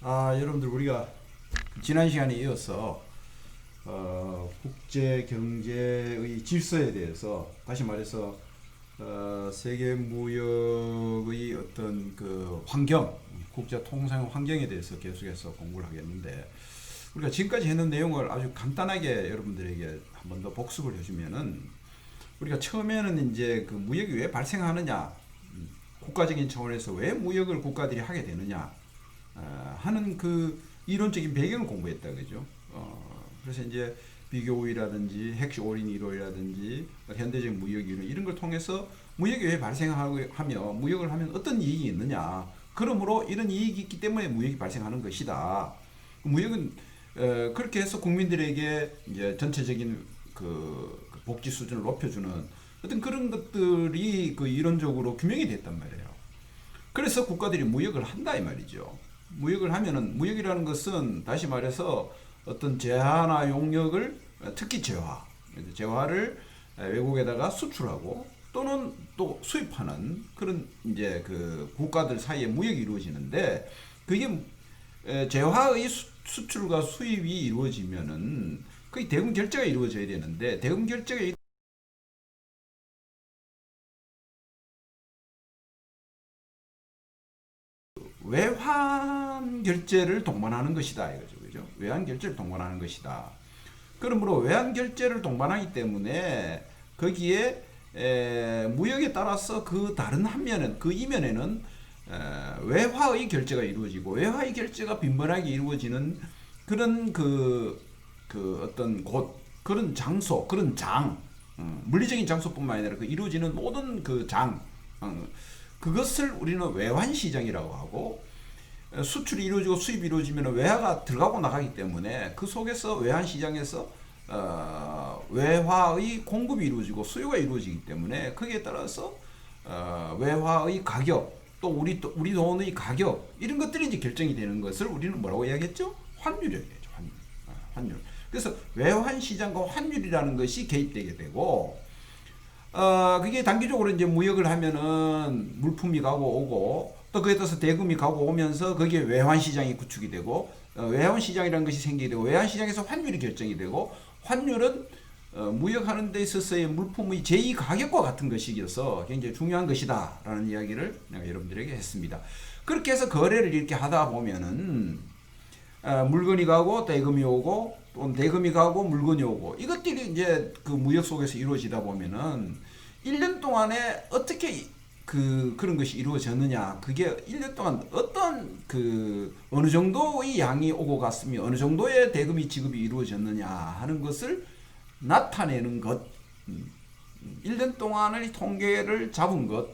여러분들 우리가 지난 시간에 이어서 국제 경제의 질서에 대해서 다시 말해서 세계 무역의 어떤 그 환경, 국제 통상 환경에 대해서 계속해서 공부를 하겠는데 우리가 지금까지 했는 내용을 아주 간단하게 여러분들에게 한 번 더 복습을 해주면은 우리가 처음에는 이제 그 무역이 왜 발생하느냐, 국가적인 차원에서 왜 무역을 국가들이 하게 되느냐 하는 그 이론적인 배경을 공부했다 그죠. 그래서 이제 비교우위라든지 핵쇼린 이론이라든지 현대적 무역 이론 이런 걸 통해서 무역이 왜 발생하며 무역을 하면 어떤 이익이 있느냐. 그러므로 이런 이익이 있기 때문에 무역이 발생하는 것이다. 무역은 그렇게 해서 국민들에게 이제 전체적인 그 복지 수준을 높여주는 어떤 그런 것들이 그 이론적으로 규명이 됐단 말이에요. 그래서 국가들이 무역을 한다 이 말이죠. 무역을 하면은 무역이라는 것은 다시 말해서 어떤 재화나 용역을 특히 재화를 외국에다가 수출하고 또는 또 수입하는 그런 이제 그 국가들 사이에 무역이 이루어지는데 그게 재화의 수출과 수입이 이루어지면은 거의 대금 결제가 이루어져야 되는데 대금 결제가 외환 결제를 동반하는 것이다 이거죠. 그죠? 외환 결제를 동반하는 것이다. 그러므로 외환 결제를 동반하기 때문에 거기에 무역에 따라서 그 다른 한면은 그 이면에는 외화의 결제가 이루어지고 외화의 결제가 빈번하게 이루어지는 그런 그 어떤 곳 그런 장소 그런 장 물리적인 장소뿐만 아니라 그 이루어지는 모든 그 장 그것을 우리는 외환 시장이라고 하고 수출이 이루어지고 수입이 이루어지면 외화가 들어가고 나가기 때문에 그 속에서 외환 시장에서 외화의 공급이 이루어지고 수요가 이루어지기 때문에 거기에 따라서 외화의 가격 또 우리 돈의 가격 이런 것들이 이제 결정이 되는 것을 우리는 뭐라고 이야기했죠? 환율이라고 얘기했죠. 환율. 그래서 외환 시장과 환율이라는 것이 개입되게 되고 그게 단기적으로 이제 무역을 하면은 물품이 가고 오고 또 그에 따라서 대금이 가고 오면서 거기에 외환 시장이 구축이 되고 외환 시장이라는 것이 생기게 되고 외환 시장에서 환율이 결정이 되고 환율은 무역하는 데 있어서의 물품의 제2 가격과 같은 것이어서 굉장히 중요한 것이다 라는 이야기를 내가 여러분들에게 했습니다. 그렇게 해서 거래를 이렇게 하다 보면은 물건이 가고 대금이 오고 또 대금이 가고 물건이 오고 이것들이 이제 그 무역 속에서 이루어지다 보면은 1년 동안에 어떻게 그런 것이 이루어졌느냐 그게 1년 동안 어떤 어느 정도의 양이 오고 갔으며 어느 정도의 대금이 지급이 이루어졌느냐 하는 것을 나타내는 것 1년 동안의 통계를 잡은 것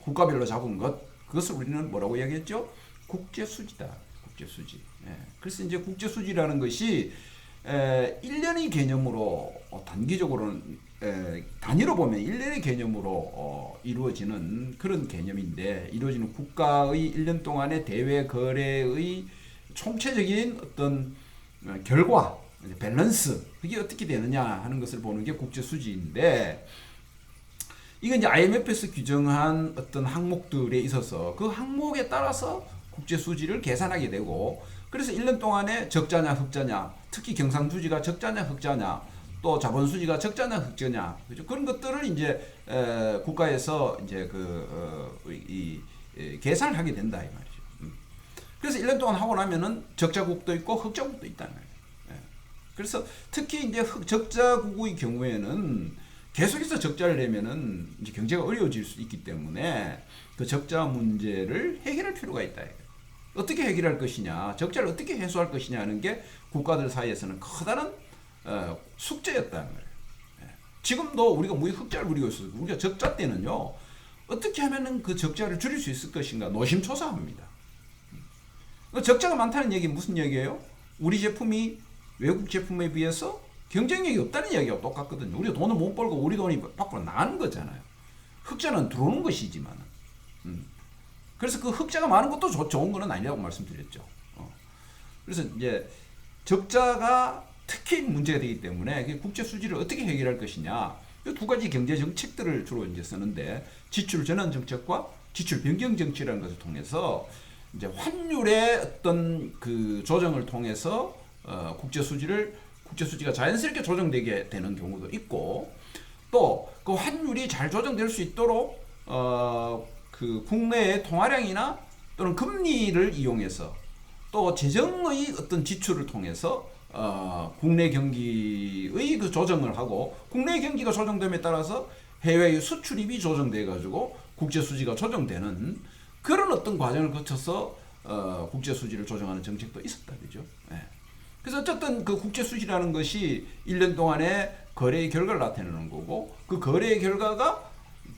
국가별로 잡은 것 그것을 우리는 뭐라고 이야기했죠? 국제수지다. 국제수지. 그래서 이제 국제수지라는 것이 1년의 개념으로 단기적으로는 단위로 보면 1년의 개념으로 이루어지는 그런 개념인데 이루어지는 국가의 1년 동안의 대외 거래의 총체적인 어떤 결과 밸런스 그게 어떻게 되느냐 하는 것을 보는 게 국제수지인데 이건 이제 IMF에서 규정한 어떤 항목들에 있어서 그 항목에 따라서 국제수지를 계산하게 되고 그래서 1년 동안에 적자냐 흑자냐 특히 경상수지가 적자냐 흑자냐 또 자본수지가 적자냐 흑자냐 그죠? 그런 것들을 이제 국가에서 이제 계산을 하게 된다 이 말이죠. 그래서 1년 동안 하고 나면은 적자국도 있고 흑자국도 있다는 거예요. 그래서 특히 이제 적자국의 경우에는 계속해서 적자를 내면은 이제 경제가 어려워질 수 있기 때문에 그 적자 문제를 해결할 필요가 있다. 어떻게 해결할 것이냐, 적자를 어떻게 해소할 것이냐 하는 게 국가들 사이에서는 커다란 숙제였다는 거예요. 지금도 우리가 무역 흑자를 누리고 있어서 우리가 적자 때는요 어떻게 하면은 그 적자를 줄일 수 있을 것인가 노심초사합니다. 적자가 많다는 얘기는 무슨 얘기예요? 우리 제품이 외국 제품에 비해서 경쟁력이 없다는 이야기하고 똑같거든요. 우리가 돈을 못 벌고 우리 돈이 밖으로 나가는 거잖아요. 흑자는 들어오는 것이지만. 그래서 그 흑자가 많은 것도 좋은 건 아니라고 말씀드렸죠. 그래서 이제 적자가 특히 문제가 되기 때문에 국제 수지를 어떻게 해결할 것이냐. 두 가지 경제 정책들을 주로 이제 쓰는데 지출 전환 정책과 지출 변경 정책이라는 것을 통해서 이제 환율의 어떤 그 조정을 통해서 국제 수지가 자연스럽게 조정되게 되는 경우도 있고, 또 그 환율이 잘 조정될 수 있도록 그 국내의 통화량이나 또는 금리를 이용해서 또 재정의 어떤 지출을 통해서 국내 경기의 그 조정을 하고, 국내 경기가 조정됨에 따라서 해외의 수출입이 조정돼 가지고 국제 수지가 조정되는 그런 어떤 과정을 거쳐서 국제 수지를 조정하는 정책도 있었다, 그죠? 예. 그래서 어쨌든 그 국제 수지라는 것이 1년 동안의 거래의 결과를 나타내는 거고, 그 거래의 결과가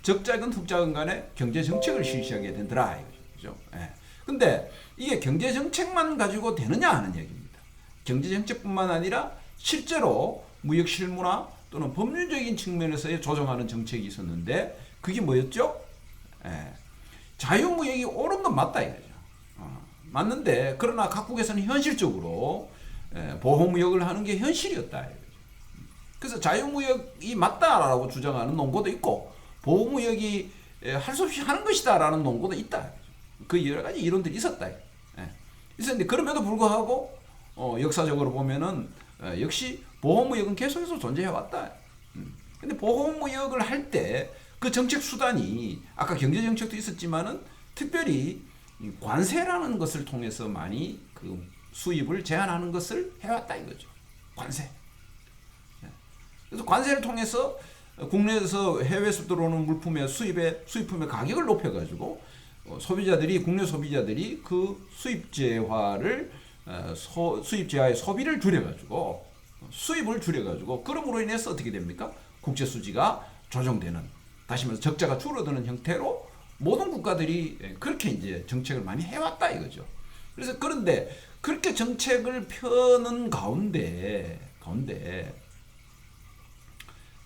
적자건 흑자건 간에 경제 정책을 실시하게 된더라, 이거죠. 예. 근데 이게 경제 정책만 가지고 되느냐 하는 얘기입니다. 경제 정책뿐만 아니라 실제로 무역 실무나 또는 법률적인 측면에서의 조정하는 정책이 있었는데, 그게 뭐였죠? 예. 자유무역이 옳은 건 맞다 이거죠. 맞는데, 그러나 각국에서는 현실적으로 보호무역을 하는 게 현실이었다 이거죠. 그래서 자유무역이 맞다라고 주장하는 논거도 있고, 보호무역이 할 수 없이 하는 것이다라는 논거도 있다. 그 여러 가지 이론들이 있었다. 있었는데, 그럼에도 불구하고 역사적으로 보면은 역시 보호무역은 계속해서 존재해 왔다. 근데 보호무역을 할 때 그 정책 수단이 아까 경제정책도 있었지만은 특별히 관세라는 것을 통해서 많이 그 수입을 제한하는 것을 해왔다 이거죠. 관세. 그래서 관세를 통해서 국내에서 해외에서 들어오는 물품의 수입품의 가격을 높여가지고 소비자들이, 국내 소비자들이 그 수입제화를 수입제화의 소비를 줄여가지고 수입을 줄여가지고, 그럼으로 인해서 어떻게 됩니까? 국제 수지가 조정되는, 다시 말해서 적자가 줄어드는 형태로 모든 국가들이 그렇게 이제 정책을 많이 해왔다 이거죠. 그래서 그런데 그렇게 정책을 펴는 가운데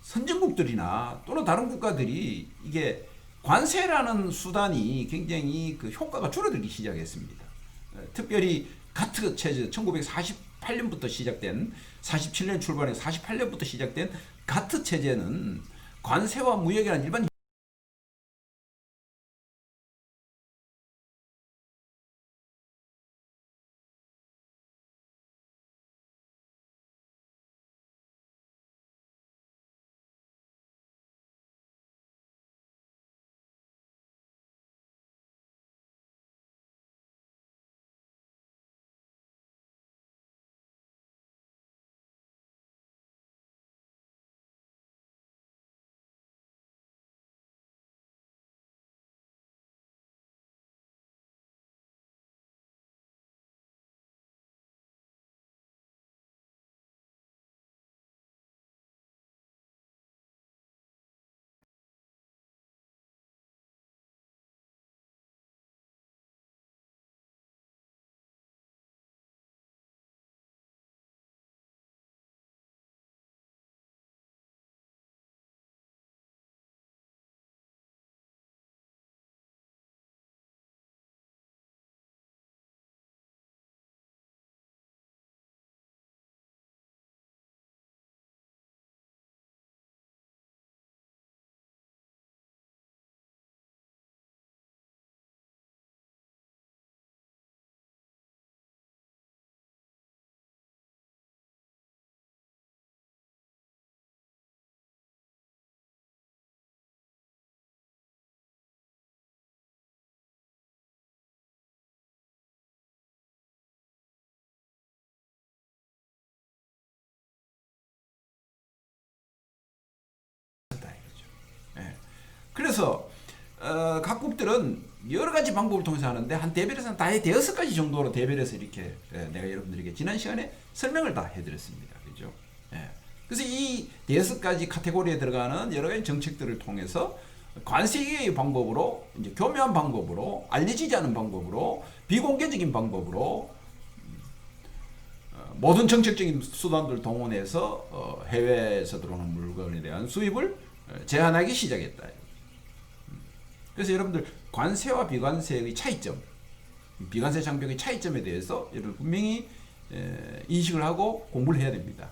선진국들이나 또는 다른 국가들이 이게 관세라는 수단이 굉장히 그 효과가 줄어들기 시작했습니다. 특별히 가트 체제, 1948년부터 시작된, 47년 출발해 48년부터 시작된 가트 체제는 관세와 무역이라는 일반 그래서 각국들은 여러 가지 방법을 통해서 하는데, 한 대별에서는 다해 대여섯 가지 정도로 대별해서 이렇게 내가 여러분들에게 지난 시간에 설명을 다 해드렸습니다. 그죠? 그래서 이 대여섯 가지 카테고리에 들어가는 여러 가지 정책들을 통해서 관세의 방법으로, 이제 교묘한 방법으로, 알려지지 않은 방법으로, 비공개적인 방법으로 모든 정책적인 수단들을 동원해서 해외에서 들어오는 물건에 대한 수입을 제한하기 시작했다. 그래서 여러분들 관세와 비관세의 차이점, 비관세 장벽의 차이점에 대해서 여러분 분명히 인식을 하고 공부를 해야 됩니다.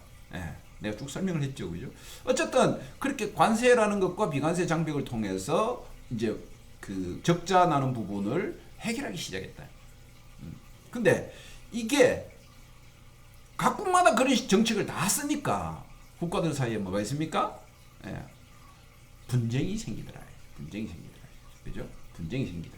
내가 쭉 설명을 했죠, 그죠? 어쨌든 그렇게 관세라는 것과 비관세 장벽을 통해서 이제 그 적자 나는 부분을 해결하기 시작했다. 근데 이게 각국마다 그런 정책을 다 쓰니까 국가들 사이에 뭐가 있습니까? 예, 분쟁이 생기더라. 분쟁이 생기더라. 그죠? 분쟁이 생기더라.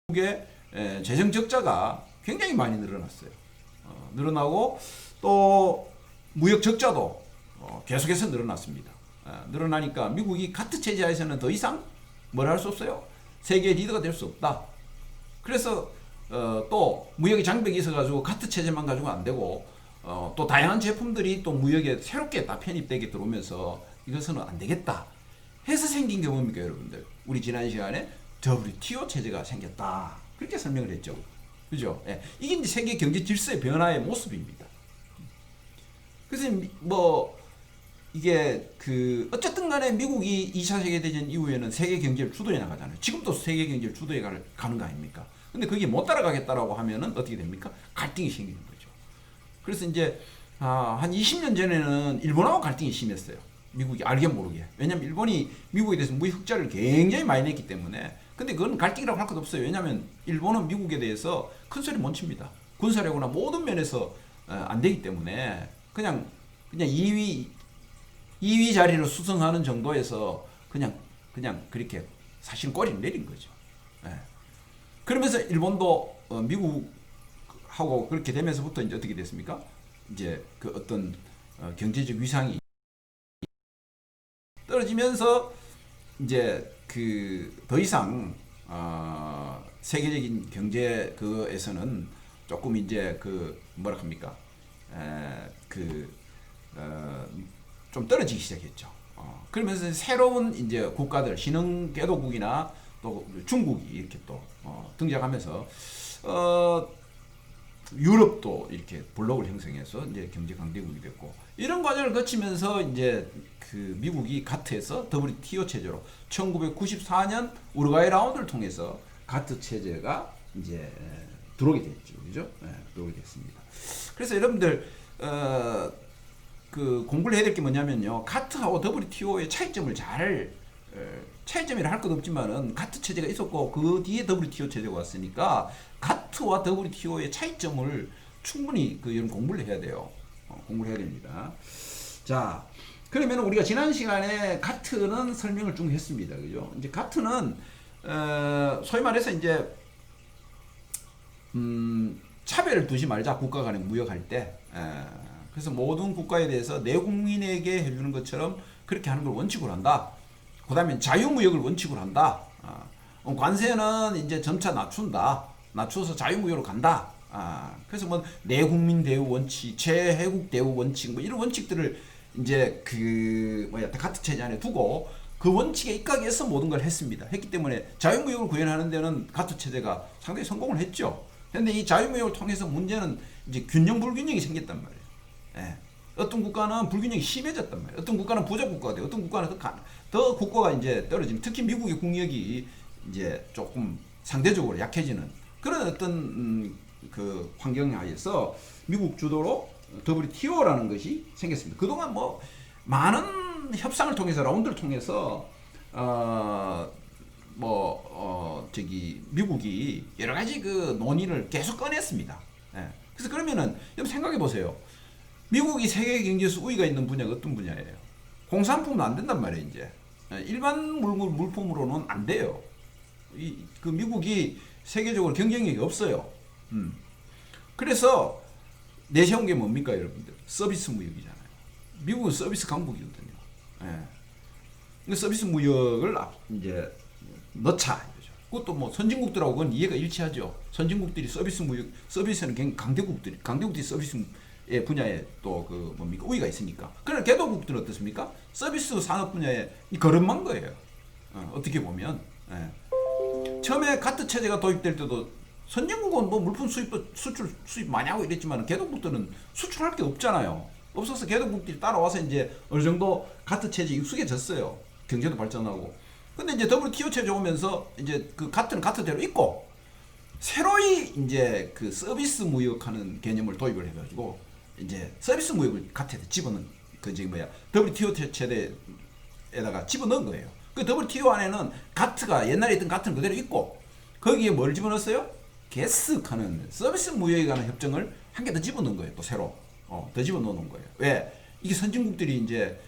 미국의 재정 적자가 굉장히 많이 늘어났어요. 늘어나고 또 무역 적자도 계속해서 늘어났습니다. 늘어나니까 미국이 가트 체제에서는 더 이상 뭘 할 수 없어요. 세계 리더가 될 수 없다. 그래서 또 무역의 장벽이 있어가지고 가트 체제만 가지고 안 되고 또 다양한 제품들이 또 무역에 새롭게 다 편입되게 들어오면서 이것은 안 되겠다 해서 생긴 게 뭡니까 여러분들? 우리 지난 시간에 WTO 체제가 생겼다 그렇게 설명을 했죠. 그죠? 예. 이게 이제 세계 경제 질서의 변화의 모습입니다. 그래서 뭐 이게 그 어쨌든 간에 미국이 2차 세계대전 이후에는 세계 경제를 주도해 나가잖아요. 지금도 세계 경제를 주도해 가는 거 아닙니까? 근데 그게 못 따라가겠다라고 하면은 어떻게 됩니까? 갈등이 생기는 거죠. 그래서 이제 한 20년 전에는 일본하고 갈등이 심했어요. 미국이 알게 모르게. 왜냐면 일본이 미국에 대해서 무역 흑자를 굉장히 많이 냈기 때문에. 근데 그건 갈등이라고 할 것 없어요. 왜냐면 일본은 미국에 대해서 큰 소리 못 칩니다. 군사력이나 모든 면에서 안 되기 때문에 그냥 2위 자리를 수성하는 정도에서 그냥 그렇게 사실 꼬리를 내린 거죠. 예. 그러면서 일본도 미국하고 그렇게 되면서부터 이제 어떻게 됐습니까? 이제 그 어떤 경제적 위상이 떨어지면서 이제 그 더 이상 세계적인 경제 그에서는 조금 이제 그 뭐라 합니까? 좀 떨어지기 시작했죠. 그러면서 새로운 이제 국가들, 신흥개도국이나 또 중국이 이렇게 또 등장하면서 유럽도 이렇게 블록을 형성해서 이제 경제 강대국이 됐고 이런 과정을 거치면서 이제 그 미국이 가트에서 WTO 체제로 1994년 우루과이 라운드를 통해서 가트 체제가 이제 들어오게 됐죠, 그죠? 네, 들어오게 됐습니다. 그래서 여러분들 그 공부를 해야 될 게 뭐냐면요, 가트하고 WTO의 차이점이라 할 것 없지만은 가트 체제가 있었고 그 뒤에 WTO 체제가 왔으니까 가트와 WTO의 차이점을 충분히 여러분 공부를 해야 돼요. 공부를 해야 됩니다. 자, 그러면 우리가 지난 시간에 가트는 설명을 좀 했습니다. 그죠? 이제 가트는 소위 말해서 이제 차별을 두지 말자, 국가 간에 무역할 때. 그래서 모든 국가에 대해서 내 국민에게 해주는 것처럼 그렇게 하는 걸 원칙으로 한다. 그 다음에 자유무역을 원칙으로 한다. 관세는 이제 점차 낮춘다. 낮춰서 자유무역으로 간다. 그래서 뭐 내국민 대우 원칙, 최혜국 대우 원칙, 뭐 이런 원칙들을 이제 가트 체제 안에 두고 그 원칙에 입각해서 모든 걸 했습니다. 했기 때문에 자유무역을 구현하는 데는 가트 체제가 상당히 성공을 했죠. 근데 이 자유무역을 통해서 문제는 이제 균형 불균형이 생겼단 말이에요. 예. 어떤 국가는 불균형이 심해졌단 말이에요. 어떤 국가는 부자 국가가 돼요. 어떤 국가는 더 국가가 이제 떨어지면, 특히 미국의 국력이 이제 조금 상대적으로 약해지는 그런 어떤 그 환경 하에서 미국 주도로 WTO라는 것이 생겼습니다. 그동안 뭐 많은 많은 협상을 통해서 라운드를 통해서 미국이 여러 가지 그 논의를 계속 꺼냈습니다. 예. 그래서 그러면은 여러분 생각해 보세요. 미국이 세계 경제에서 우위가 있는 분야가 어떤 분야예요? 공산품은 안 된단 말이에요, 이제. 예. 일반 물품으로는 안 돼요. 그 미국이 세계적으로 경쟁력이 없어요. 그래서 내세운 게 뭡니까, 여러분들? 서비스 무역이잖아요. 미국은 서비스 강국이거든요. 예. 서비스 무역을 이제 넣자. 이거죠. 그것도 뭐 선진국들하고 그건 이해가 일치하죠. 선진국들이 서비스 무역, 서비스는 굉장히 강대국들이 서비스의 분야에 또 그 뭡니까? 우위가 있으니까. 그러나 개도국들은 어떻습니까? 서비스 산업 분야에 걸음만 거예요. 어떻게 보면. 예. 처음에 가트 체제가 도입될 때도 선진국은 뭐 물품 수입도 수입 많이 하고 이랬지만 개도국들은 수출할 게 없잖아요. 없어서 개도국들이 따라와서 이제 어느 정도 가트 체제 익숙해졌어요. 경제도 발전하고. 근데 이제 WTO 체제 오면서 이제 그 가트는 가트대로 있고 새로이 이제 그 서비스 무역하는 개념을 도입을 해가지고 이제 서비스 무역을 가트에 집어넣은 WTO 체제에다가 집어넣은 거예요. 그 WTO 안에는 가트가 옛날에 있던 가트는 그대로 있고 거기에 뭘 집어넣었어요? 게스하는 서비스 무역에 관한 협정을 한 개 더 집어넣은 거예요. 또 새로 더 집어넣는 거예요. 왜? 이게 선진국들이 이제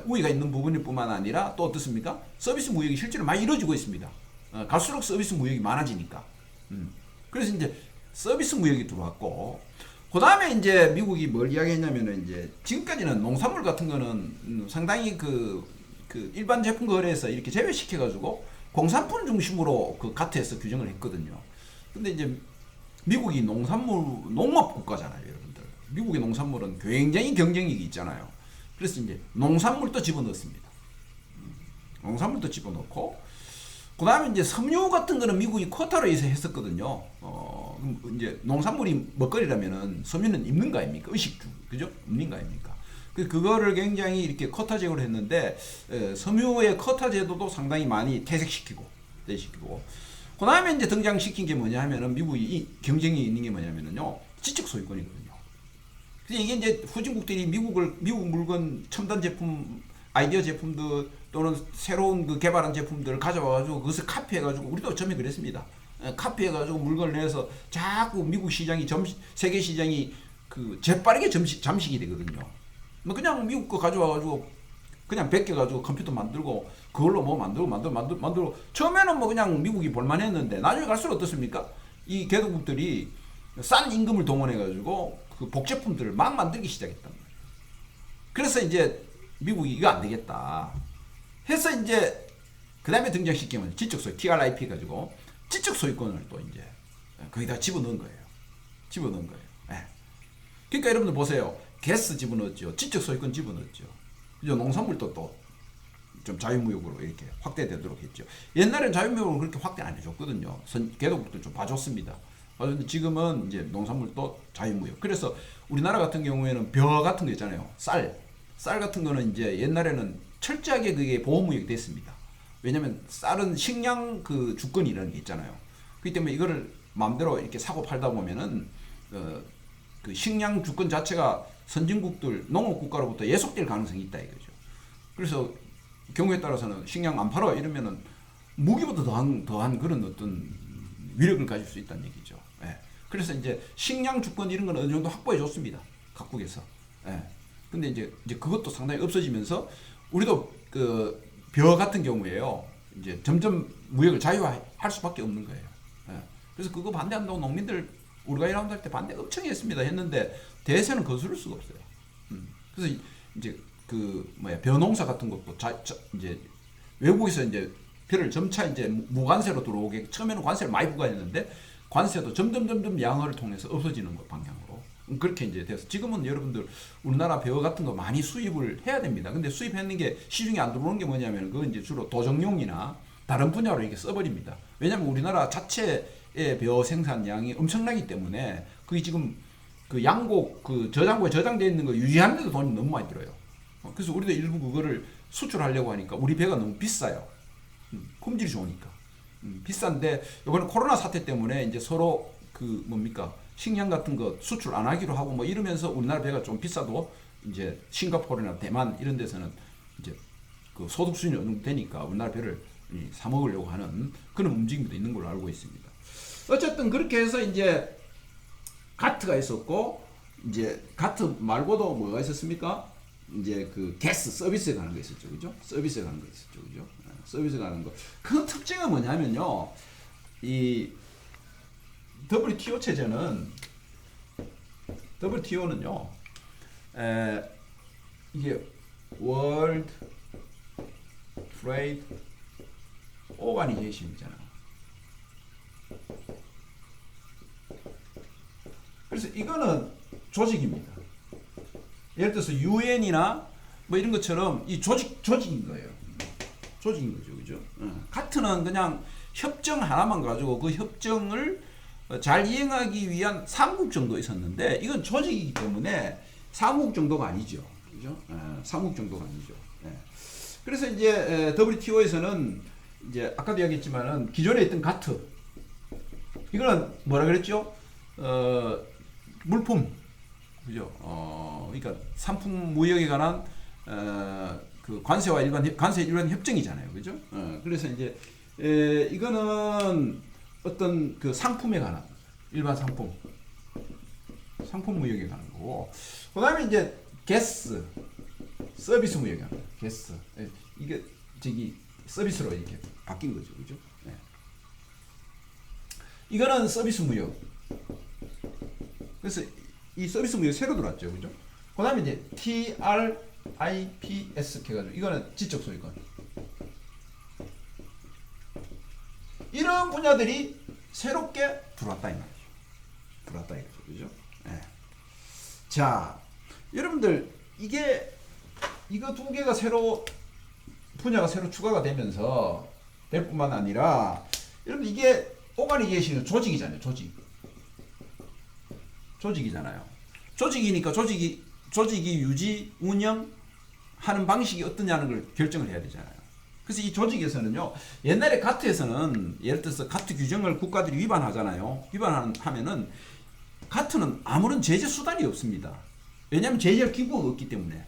우위가 있는 부분일 뿐만 아니라 또 어떻습니까? 서비스 무역이 실제로 많이 이루어지고 있습니다. 갈수록 서비스 무역이 많아지니까. 그래서 이제 서비스 무역이 들어왔고, 그 다음에 이제 미국이 뭘 이야기했냐면은 이제 지금까지는 농산물 같은 거는 상당히 그 일반 제품 거래에서 이렇게 제외시켜가지고 공산품 중심으로 그 가트에서 규정을 했거든요. 근데 이제 미국이 농업 국가잖아요, 여러분들. 미국의 농산물은 굉장히 경쟁력이 있잖아요. 그래서 이제 농산물도 집어넣습니다. 농산물도 집어넣고, 그 다음에 이제 섬유 같은 거는 미국이 쿼타로 해서 했었거든요. 이제 농산물이 먹거리라면은 섬유는 있는 거 아닙니까? 의식주. 그죠? 없는 거 아닙니까? 그거를 굉장히 이렇게 쿼타제로 했는데, 섬유의 쿼타 제도도 상당히 많이 퇴색시키고, 그 다음에 이제 등장시킨 게 뭐냐 하면은 미국이 이 경쟁이 있는 게 뭐냐면은요, 지적 소유권이거든요. 그래서 이게 이제 후진국들이 미국 물건, 첨단 제품, 아이디어 제품들 또는 새로운 그 개발한 제품들을 가져와가지고 그것을 카피해가지고 우리도 처음에 그랬습니다. 카피해가지고 물건을 내서 자꾸 미국 시장이 세계 시장이 그 재빠르게 잠식이 되거든요. 뭐 그냥 미국 거 가져와가지고 그냥 베껴가지고 컴퓨터 만들고 그걸로 뭐 만들고 처음에는 뭐 그냥 미국이 볼만했는데 나중에 갈수록 어떻습니까? 이 개도국들이 싼 임금을 동원해가지고 그 복제품들을 막 만들기 시작했단 말이에요. 그래서 이제 미국이 이거 안 되겠다 해서 이제 그 다음에 등장시키면 지적 소유 TRIP 가지고 지적 소유권을 또 이제 거기다 집어넣은 거예요. 네. 그러니까 여러분들 보세요. 게스 집어넣었죠. 지적 소유권 집어넣었죠. 그죠? 농산물도 또 좀 자유무역으로 이렇게 확대되도록 했죠. 옛날엔 자유무역으로 그렇게 확대 안 해줬거든요. 개도국도 좀 봐줬습니다. 그런데 지금은 이제 농산물도 자유무역. 그래서 우리나라 같은 경우에는 벼 같은 거 있잖아요. 쌀 같은 거는 이제 옛날에는 철저하게 그게 보호무역이 됐습니다. 왜냐면 쌀은 식량 그 주권이라는 게 있잖아요. 그렇기 때문에 이거를 마음대로 이렇게 사고 팔다 보면은 그 식량 주권 자체가 선진국들 농업국가로부터 예속될 가능성이 있다 이거죠. 그래서 경우에 따라서는 식량 안 팔아 이러면은 무기보다 더한 그런 어떤 위력을 가질 수 있다는 얘기죠. 예. 그래서 이제 식량 주권 이런 건 어느 정도 확보해 줬습니다. 각국에서. 예. 근데 이제 그것도 상당히 없어지면서 우리도 그 벼 같은 경우에요. 이제 점점 무역을 자유화할 수밖에 없는 거예요. 예. 그래서 그거 반대한다고 농민들 우리가 일하는 할 때 반대 엄청 했습니다. 했는데 대세는 거스를 수가 없어요. 그래서 이제 벼 농사 같은 것도 이제 외국에서 이제 벼를 점차 이제 무관세로 들어오게 처음에는 관세를 많이 부과했는데 관세도 점점 양화를 통해서 없어지는 것 방향으로 그렇게 이제 돼서 지금은 여러분들 우리나라 벼 같은 거 많이 수입을 해야 됩니다. 근데 수입했는 게 시중에 안 들어오는 게 뭐냐면 그건 이제 주로 도정용이나 다른 분야로 이렇게 써버립니다. 왜냐하면 우리나라 자체의 벼 생산량이 엄청나기 때문에 그게 지금 그 양곡 그 저장고에 저장되어 있는 거 유지하는데도 돈이 너무 많이 들어요. 그래서 우리도 일부 그거를 수출하려고 하니까 우리 벼가 너무 비싸요. 품질이 좋으니까. 비싼데 이번에 코로나 사태 때문에 이제 서로 그 뭡니까 식량 같은 거 수출 안 하기로 하고 뭐 이러면서 우리나라 벼가 좀 비싸도 이제 싱가포르나 대만 이런 데서는 이제 그 소득 수준이 어느 정도 되니까 우리나라 배를 사 먹으려고 하는 그런 움직임도 있는 걸로 알고 있습니다. 어쨌든 그렇게 해서 이제 가트가 있었고, 이제 가트 말고도 뭐가 있었습니까? 이제 그 게스 서비스에 가는 거 있었죠, 그죠? 서비스에 가는 거 있었죠, 그죠? 서비스에 가는 거. 그 특징은 뭐냐면요, 이 WTO 체제는 WTO는요, 이게 World Trade Organization이잖아. 그래서 이거는 조직입니다. 예를 들어서 UN이나 뭐 이런 것처럼 이 조직인 거예요. 조직인 거죠, 그죠? 가트는 그냥 협정 하나만 가지고 그 협정을 잘 이행하기 위한 사무국 정도 있었는데, 이건 조직이기 때문에 사무국 정도가 아니죠, 그죠? 사무국 정도가 아니죠. 그래서 이제 WTO에서는 이제 아까도 이야기했지만은 기존에 있던 가트, 이거는 뭐라 그랬죠? 물품, 그죠? 그러니까 상품 무역에 관한 그 관세 일반 협정이잖아요, 그죠? 그래서 이제 이거는 어떤 그 상품에 관한 일반 상품 무역에 관한 거고, 그다음에 이제 게스 서비스 무역에 관한 게스, 이게 저기 서비스로 이렇게 바뀐 거죠, 그죠? 이거는 서비스 무역. 그래서 이 서비스 무역 새로 들어왔죠, 그죠? 그다음에 이제 TRIPS 해가지고 이거는 지적 소유권. 이런 분야들이 새롭게 들어왔다 이 말이죠. 들어왔다 이거죠, 그죠? 자, 여러분들 이거 두 개가 분야가 새로 추가가 되면서 될 뿐만 아니라, 여러분 이게 오가니제이션은 조직이잖아요, 조직이잖아요. 조직이니까 조직이 유지 운영하는 방식이 어떠냐는 걸 결정을 해야 되잖아요. 그래서 이 조직에서는요, 옛날에 가트에서는 예를 들어서 가트 규정을 국가들이 위반하잖아요. 위반하면은 가트는 아무런 제재 수단이 없습니다. 왜냐하면 제재할 기구가 없기 때문에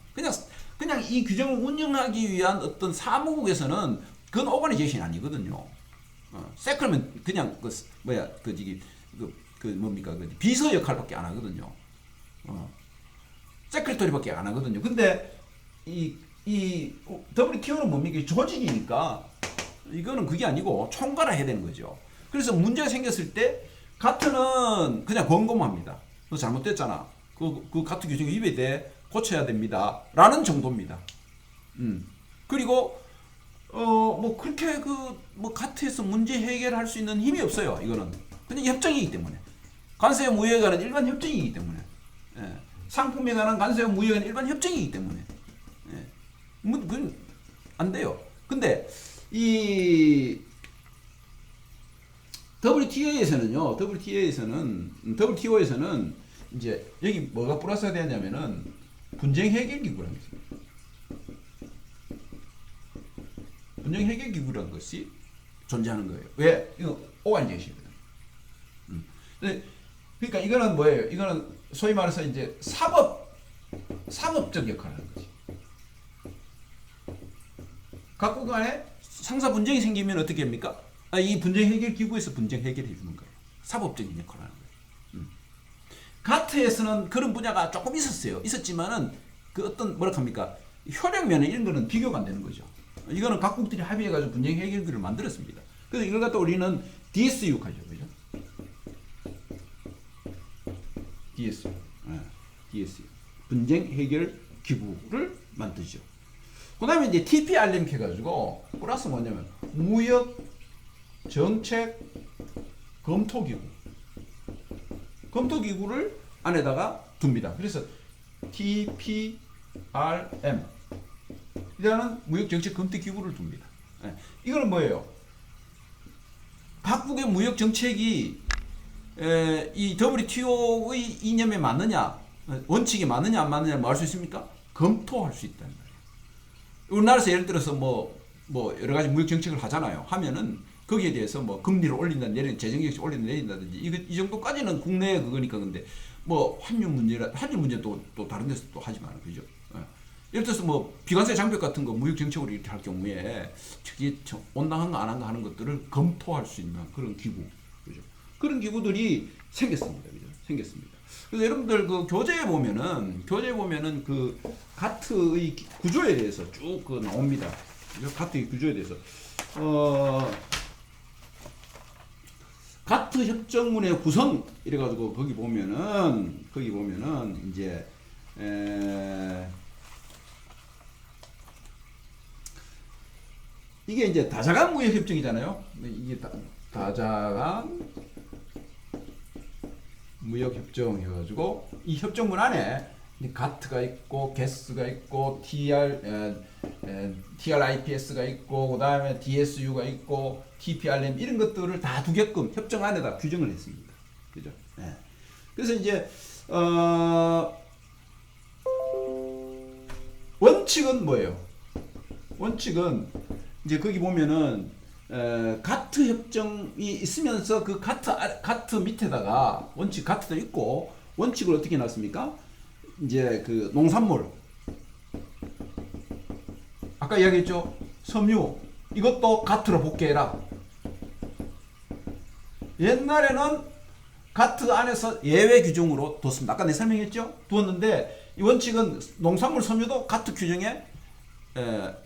그냥 이 규정을 운영하기 위한 어떤 사무국에서는 그건 오가니제이션이 아니거든요. 세클면 그냥 비서 역할밖에 안 하거든요. 세크리터리밖에 안 하거든요. 근데 이 WTO는 뭡니까? 조직이니까 이거는 그게 아니고 총괄을 해야 되는 거죠. 그래서 문제가 생겼을 때 가트는 그냥 권고합니다. 너 잘못됐잖아. 그 가트 규정이 위배돼, 고쳐야 됩니다. 라는 정도입니다. 그리고 뭐 그렇게 가트에서 문제 해결할 수 있는 힘이 없어요. 이거는 그냥 협정이기 때문에, 관세와 무역에 관한 일반 협정이기 때문에, 상품에 관한 관세와 무역에 관한 일반 협정이기 때문에, 그건 안 돼요. 근데 이 WTO에서는 이제 여기 뭐가 플러스가 되냐면은 분쟁 해결 기구라는 게 있습니다. 분쟁 해결 기구라는 것이 존재하는 거예요. 왜? 이거 오가니제이션이거든. 그러니까 이거는 뭐예요? 이거는 소위 말해서 이제 사법적 역할을 하는 거지. 각국 간에 상사 분쟁이 생기면 어떻게 합니까? 이 분쟁 해결 기구에서 분쟁 해결해 주는 거예요. 사법적인 역할을 하는 거예요. 가트에서는 그런 분야가 조금 있었지만은 그 어떤 뭐라 합니까? 효력면 이런 거는 비교가 안 되는 거죠. 이거는 각국들이 합의해가지고 분쟁 해결기를 만들었습니다. 그래서 이걸 갖다 우리는 DSU 하죠, 그죠? DSU, DSU 분쟁 해결 기구를 만들죠. 그다음에 이제 TPRM 해가지고 플러스 뭐냐면 무역 정책 검토기구를 안에다가 둡니다. 그래서 TPRM 이라는 무역정책 검토기구를 둡니다. 이거는 뭐예요? 각국의 무역정책이 이 WTO의 이념에 맞느냐, 원칙에 맞느냐 안 맞느냐 뭐 알 수 있습니까? 검토할 수 있다는 거예요. 우리나라에서 예를 들어서 뭐 여러 가지 무역정책을 하잖아요. 하면은 거기에 대해서 뭐 금리를 올린다 내리는 재정정책 올린다 내린다든지 이 정도까지는 국내의 그거니까. 근데 뭐 환율 문제는 또 다른 데서 또 하지만 그죠? 예를 들어서 뭐 비관세 장벽 같은 거 무역 정책으로 이렇게 할 경우에 저게 온당한가 안 한가 하는 것들을 검토할 수 있는 그런 기구, 그죠? 그런 기구들이 생겼습니다, 그죠? 생겼습니다. 그래서 여러분들 그 교재에 보면은 그 가트의 구조에 대해서 쭉 그 나옵니다. 그죠? 가트의 구조에 대해서 가트 협정문의 구성 이래가지고 거기 보면은 이제 이게 이제 다자간 무역 협정이잖아요. 이게 다자간 무역 협정 해가지고 이 협정문 안에 가트가 있고 게스가 있고 TRIPS가 있고 그다음에 DSU가 있고 TPRM 이런 것들을 다 두게끔 협정 안에다 규정을 했습니다. 그죠? 네. 그래서 이제 원칙은 뭐예요? 원칙은 이제 거기 보면은 가트 협정이 있으면서 그 가트 밑에다가 원칙 가트도 있고 원칙을 어떻게 놨습니까? 이제 그 농산물 아까 이야기했죠? 섬유 이것도 가트로 복귀해라. 옛날에는 가트 안에서 예외 규정으로 뒀습니다. 아까 내가 설명했죠? 두었는데 이 원칙은 농산물 섬유도 가트 규정에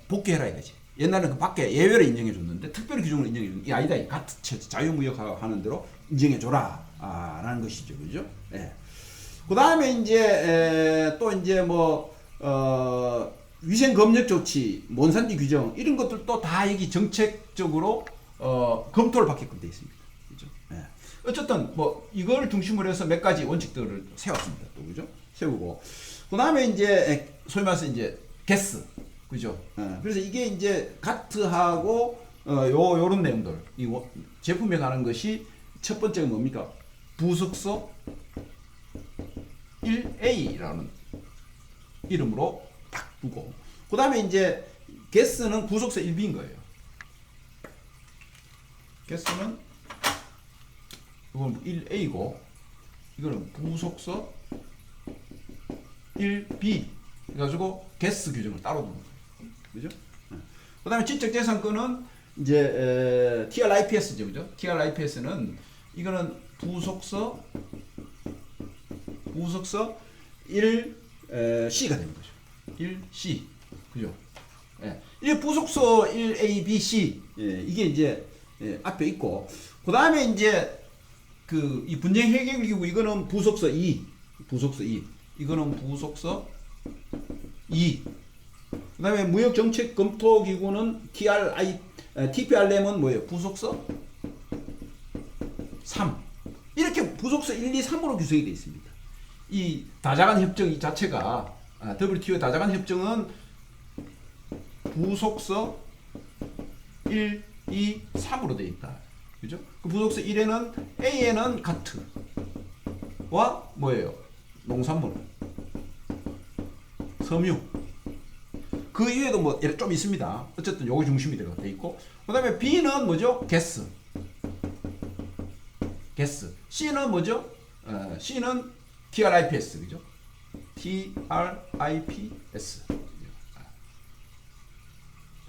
복귀해라 이거지. 옛날에는 그 밖에 예외를 인정해 줬는데 특별 규정을 인정해 줬는데 이 아니다. 이 가트 자유무역 하는 대로 인정해 줘라 라는 것이죠. 그죠? 예. 그 다음에 이제 또 이제 뭐 위생 검역 조치, 몬산지 규정 이런 것들도 다 여기 정책적으로 검토를 받게끔 되어 있습니다. 그죠? 예. 어쨌든 뭐 이걸 중심으로 해서 몇 가지 원칙들을 세웠습니다. 또 그죠? 세우고 그 다음에 이제 소위 말해서 이제 게스 그죠? 그래서 이게 이제 가트하고 요런 내용들 이 제품에 관한 것이 첫 번째가 뭡니까? 부속서 1A라는 이름으로 딱 두고 그 다음에 이제 게스는 부속서 1B인 거예요. 게스는 이건 1A고 이거는 부속서 1B 해가지고 게스 규정을 따로 두는 거예요. 그죠? 그 다음에 지적재산권은 이제 TRIPS죠. 그죠? TRIPS는 이거는 부속서 1C가 되는 거죠. 1C. 그죠? 예. 이게 부속서 1A, B, C. 예. 이게 이제 앞에 있고 그 다음에 이제 그 이 분쟁 해결 기구 이거는 부속서 2. 부속서 2. 이거는 부속서 2. 그 다음에 무역정책검토기구는 TPRM은 뭐예요? 부속서 3. 이렇게 부속서 1, 2, 3으로 구성이 되어 있습니다. 이 다자간 협정 이 자체가 WTO 다자간 협정은 부속서 1, 2, 3으로 되어 있다. 그죠? 그 부속서 1에는 A에는 가트와 뭐예요? 농산물, 섬유. 그 이외에도 뭐 좀 있습니다. 어쨌든 요거 중심이 되어 있고 그 다음에 B는 뭐죠? 게스. C는 뭐죠? C는 TRIPS. 그죠? TRIPS.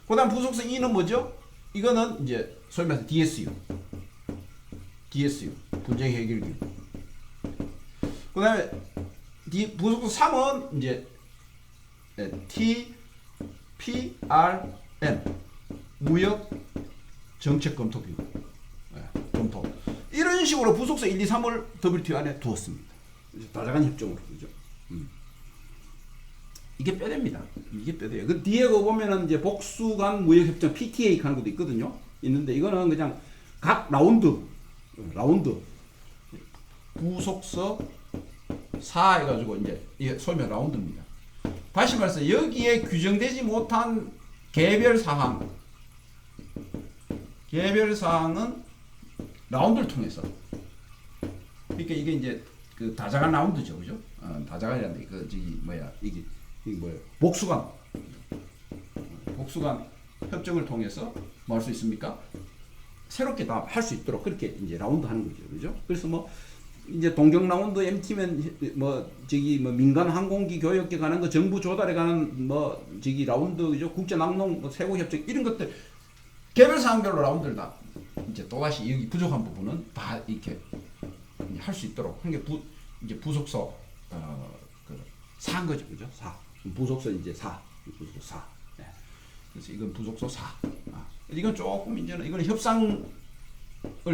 그 다음 부속서 2는 뭐죠? 이거는 이제 소위 말해서 DSU. 분쟁 해결 기구. 그 다음에 부속서 3은 이제 TPRM 무역 정책 검토 기구. 검토. 이런 식으로 부속서 1, 2, 3을 WTO 안에 두었습니다. 다자간 협정으로. 그죠? 이게 뼈대입니다. 이게 뼈대예요. 그 뒤에 거 보면은 이제 복수간 무역협정 PTA 하는 것도 있거든요. 있는데 이거는 그냥 각 라운드 부속서 4 해가지고 이제 이게 소위 라운드입니다. 다시 말해서 여기에 규정되지 못한 개별 사항은 라운드를 통해서 그러니까 이게 이제 그 다자간 라운드죠, 그죠? 다자간이란데 그 저기 이게 뭐예요? 복수간 협정을 통해서 뭐 할 수 있습니까? 새롭게 다 할 수 있도록 그렇게 이제 라운드 하는 거죠, 그죠? 그래서 뭐 이제 동경 라운드 MT면 뭐 저기 뭐 민간 항공기 교역에 관한 거 정부 조달에 관한 뭐 저기 라운드 그죠 국제 낙농 뭐 세고 협정 이런 것들 개별 사항별로 라운드를 다 이제 또 다시 여기 부족한 부분은 다 이렇게 할 수 있도록 한 게 이제 부속서 그 사인 거죠 그죠 사 부속서 이제 부속서 4 네. 그래서 이건 부속서 4 이건 조금 이제는 이거는 협상을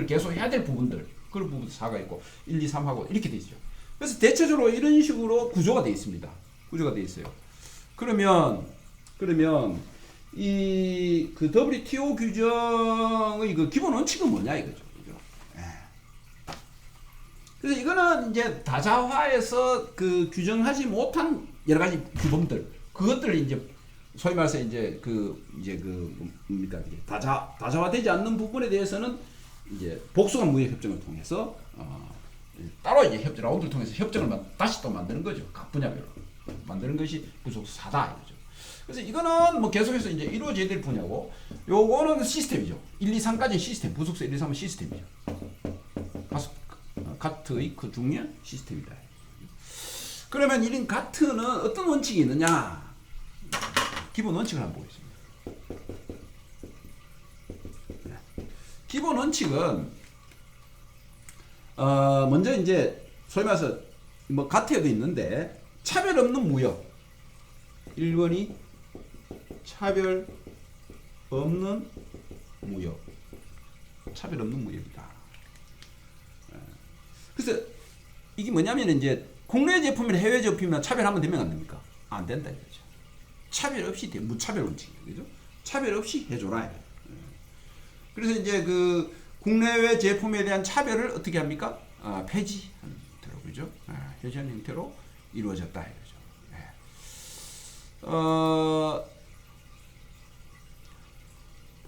계속 해야 될 부분들 그런 부분 4가 있고 1, 2, 3하고 이렇게 돼 있죠. 그래서 대체적으로 이런 식으로 구조가 돼 있습니다. 구조가 돼 있어요. 그러면 이 그 WTO 규정의 그 기본 원칙은 뭐냐 이거죠. 그죠? 예. 그래서 이거는 이제 다자화에서 그 규정하지 못한 여러 가지 규범들 그것들을 이제 소위 말해서 이제 뭡니까 다자화되지 않는 부분에 대해서는 이제 복수간 무역 협정을 통해서 따로 이제 라운드를 통해서 협정을 다시 또 만드는 거죠. 각 분야별로 만드는 것이 부속서 4다 이거죠. 그래서 이거는 뭐 계속해서 이제 이루어져야 될 분야고, 요거는 시스템이죠. 1, 2, 3까지 시스템, 부속서 1, 2, 3은 시스템이죠. 가트의 그 중요한 시스템이다. 그러면 이런 가트는 어떤 원칙이 있느냐? 기본 원칙을 한번 보겠습니다. 기본 원칙은 먼저 이제 소위 말해서 뭐 가트에도 있는데 차별 없는 무역. 1번이 차별 없는 무역. 차별 없는 무역이다. 그래서 이게 뭐냐면 이제 국내 제품이나 해외 제품이나 차별하면 되면 안 됩니까? 안 된다 이거죠. 차별 없이 돼. 무차별 원칙이에요. 그죠? 차별 없이 해줘라. 이거죠. 그래서 이제 그 국내외 제품에 대한 차별을 어떻게 합니까? 폐지하는 형태로, 그죠? 폐지하는 형태로 이루어졌다 이거죠.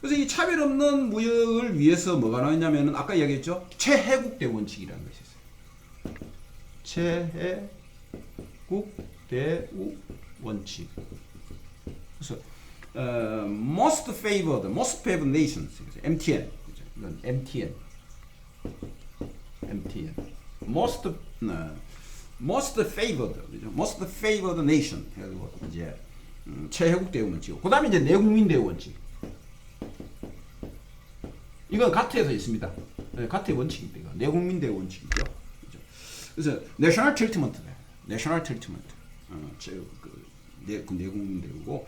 그래서 이 차별 없는 무역을 위해서 뭐가 나왔냐면은 아까 이야기했죠? 최혜국 대원칙이라는 것이 있어요. 최혜국 대원칙. 그래서 most favored nations, MTN, 이건 MTN, most favored nation 해가지고 이제 최혜국 대원칙이고, 그다음에 이제 내국민 대원칙. 이건 가트에서 있습니다. 가트의 원칙입니다. 이거. 내국민 대원칙이죠. 그래서 national treatment, 내국민 대우고.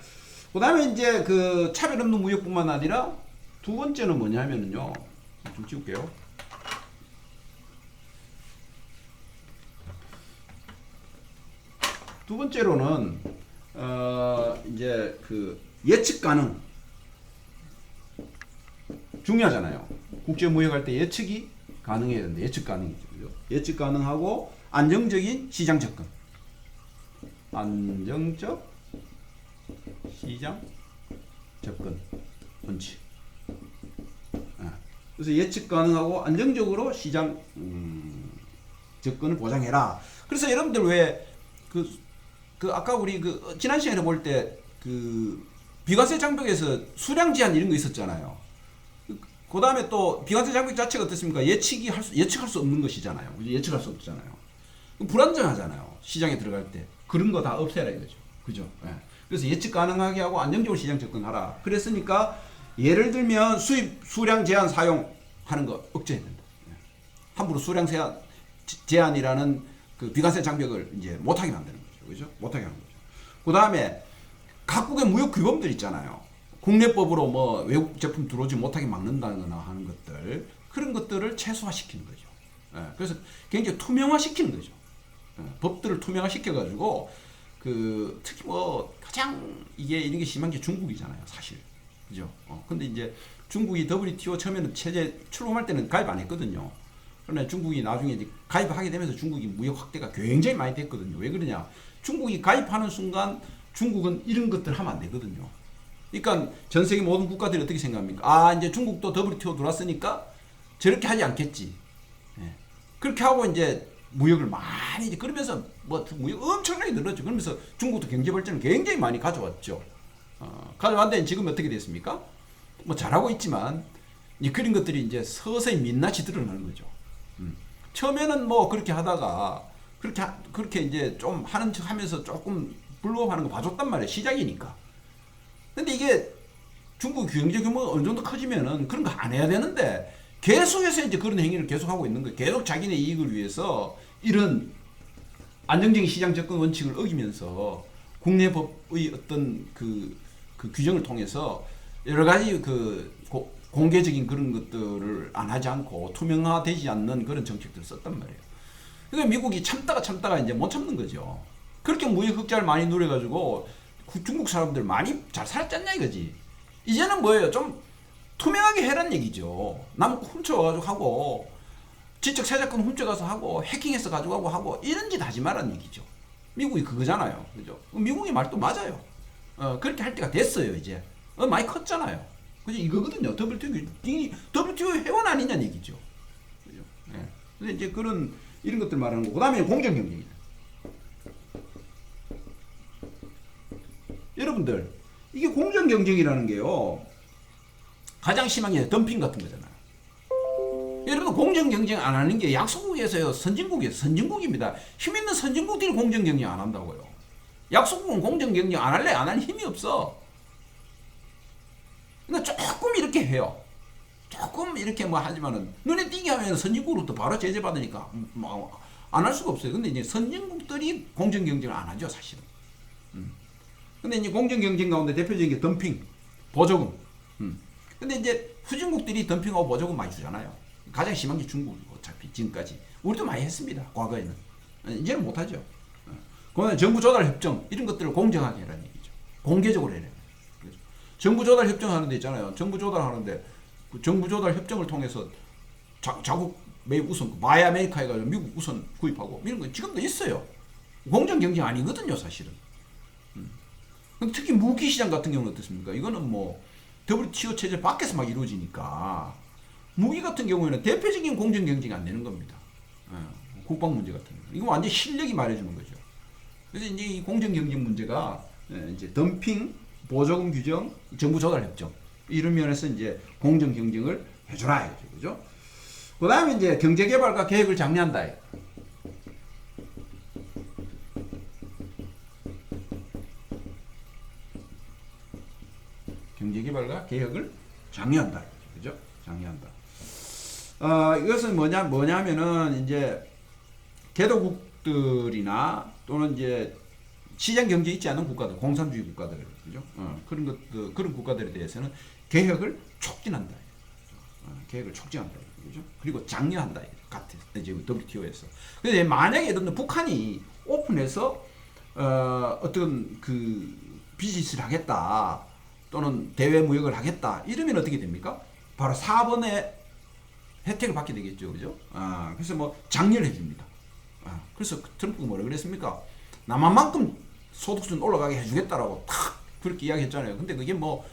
그 다음에 이제 그 차별 없는 무역뿐만 아니라 두 번째는 뭐냐면은요. 좀 찍을게요. 두 번째로는 이제 그 예측 가능. 중요하잖아요. 국제 무역할 때 예측이 가능해야 되는데 예측 가능이죠. 그죠? 예측 가능하고 안정적인 시장 접근. 안정적 시장 접근 원칙. 그래서 예측 가능하고 안정적으로 시장 접근을 보장해라. 그래서 여러분들 왜 그 아까 우리 그 지난 시간에 볼 때 그 비과세 장벽에서 수량 제한 이런 거 있었잖아요. 그 다음에 또 비과세 장벽 자체가 어떻습니까? 예측할 수 없는 것이잖아요. 예측할 수 없잖아요. 불안정하잖아요. 시장에 들어갈 때 그런 거 다 없애라 이거죠. 그죠? 예. 그래서 예측 가능하게 하고 안정적으로 시장 접근하라. 그랬으니까 예를 들면 수입 수량 제한 사용하는 거 억제해야 된다. 예. 함부로 수량 제한이라는 그 비과세 장벽을 이제 못하게 만드는 거죠. 그죠? 못하게 하는 거죠. 그 다음에 각국의 무역 규범들 있잖아요. 국내법으로 뭐 외국 제품 들어오지 못하게 막는다거나 하는 것들, 그런 것들을 최소화시키는 거죠. 예. 그래서 굉장히 투명화시키는 거죠. 예. 법들을 투명화시켜가지고 그 특히 뭐 가장 이런 게 심한 게 중국이잖아요, 사실. 그죠? 근데 이제 중국이 WTO 처음에는 체제 출범할 때는 가입 안 했거든요. 그러나 중국이 나중에 이제 가입하게 되면서 중국이 무역 확대가 굉장히 많이 됐거든요. 왜 그러냐? 중국이 가입하는 순간 중국은 이런 것들 하면 안 되거든요. 그러니까 전 세계 모든 국가들이 어떻게 생각합니까? 이제 중국도 WTO 들어왔으니까 저렇게 하지 않겠지. 예. 그렇게 하고 이제 무역을 많이 이제 그러면서 뭐 무역 엄청나게 늘었죠. 그러면서 중국도 경제 발전을 굉장히 많이 가져왔죠. 가져왔는데 지금 어떻게 됐습니까? 뭐 잘하고 있지만 이제 그런 것들이 이제 서서히 민낯이 드러나는 거죠. 처음에는 뭐 그렇게 하다가 그렇게 이제 좀 하는 척 하면서 조금 불법하는 거 봐줬단 말이에요. 시작이니까. 근데 이게 중국 경제 규모가 어느 정도 커지면은 그런 거 안 해야 되는데 계속해서 이제 그런 행위를 계속하고 있는 거예요. 계속 자기네 이익을 위해서 이런 안정적인 시장 접근 원칙을 어기면서 국내 법의 어떤 그 규정을 통해서 여러 가지 공개적인 그런 것들을 안 하지 않고 투명화되지 않는 그런 정책들을 썼단 말이에요. 그러니까 미국이 참다가 이제 못 참는 거죠. 그렇게 무역 흑자를 많이 누려가지고 중국 사람들 많이 잘 살았잖냐 이거지. 이제는 뭐예요? 좀 투명하게 해란 얘기죠. 남 훔쳐가지고 하고 지적 세자권 훔쳐가서 하고 해킹해서 가지고 하고 이런 짓 하지 말란 얘기죠. 미국이 그거잖아요. 그죠? 미국의 말도 맞아요. 그렇게 할 때가 됐어요 이제. 많이 컸잖아요. 그죠? 이거거든요. WTO 회원 아니냐는 얘기죠. 그죠? 네. 근데 이제 이런 것들 말하는 거. 그 다음에 공정 경쟁이다. 여러분들, 이게 공정 경쟁이라는 게요. 가장 심한 게 덤핑 같은 거잖아요. 여러분 공정 경쟁 안 하는 게 약소국에서요. 선진국입니다. 힘 있는 선진국들이 공정 경쟁 안 한다고요. 약소국은 공정 경쟁 안 할 힘이 없어. 그러니까 조금 이렇게 해요. 조금 이렇게 뭐 하지만은 눈에 띄게 하면 선진국으로부터 바로 제재받으니까 안 할 수가 없어요. 근데 이제 선진국들이 공정 경쟁을 안 하죠, 사실은. 근데 이제 공정 경쟁 가운데 대표적인 게 덤핑, 보조금. 근데 이제 후진국들이 덤핑하고 보조금 많이 주잖아요. 가장 심한 게 중국이고, 어차피 지금까지. 우리도 많이 했습니다, 과거에는. 이제는 못하죠. 그러면 정부 조달 협정, 이런 것들을 공정하게 해라는 얘기죠. 공개적으로 해라. 정부 조달 협정하는 데 있잖아요. 정부 조달하는데 그 정부 조달 협정을 통해서 자국 매우 우선 마이 아메리카 해가지고 미국 우선 구입하고 이런 거 지금도 있어요. 공정 경쟁 아니거든요, 사실은. 특히 무기 시장 같은 경우는 어떻습니까? 이거는 뭐 WTO 체제 밖에서 막 이루어지니까 무기 같은 경우에는 대표적인 공정 경쟁이 안 되는 겁니다. 국방 문제 같은 경우. 이거 완전 실력이 말해주는 거죠. 그래서 이제 이 공정 경쟁 문제가 이제 덤핑, 보조금 규정, 정부 조달 협정 이런 면에서 이제 공정 경쟁을 해줘라 이거죠, 그죠? 그 다음에 이제 경제 개발과 계획을 장려한다. 경제 개발과 계획을 장려한다, 그죠? 장려한다. 이것은 뭐냐면은 이제 개도국들이나 또는 이제 시장 경제 있지 않은 국가들, 공산주의 국가들, 그죠? 그런 국가들에 대해서는 계획을 촉진한다. 계획을 촉진한다. 그죠? 그리고 장려한다. 같은, 이제 WTO에서. 근데 만약에 예를 들면 북한이 오픈해서, 어떤 비즈니스를 하겠다. 또는 대외 무역을 하겠다. 이러면 어떻게 됩니까? 바로 4번의 혜택을 받게 되겠죠. 그죠? 그래서 뭐 장려를 해줍니다. 그래서 트럼프가 뭐라 그랬습니까? 남한만큼 소득수준 올라가게 해주겠다라고 탁 그렇게 이야기했잖아요. 근데 그게 뭐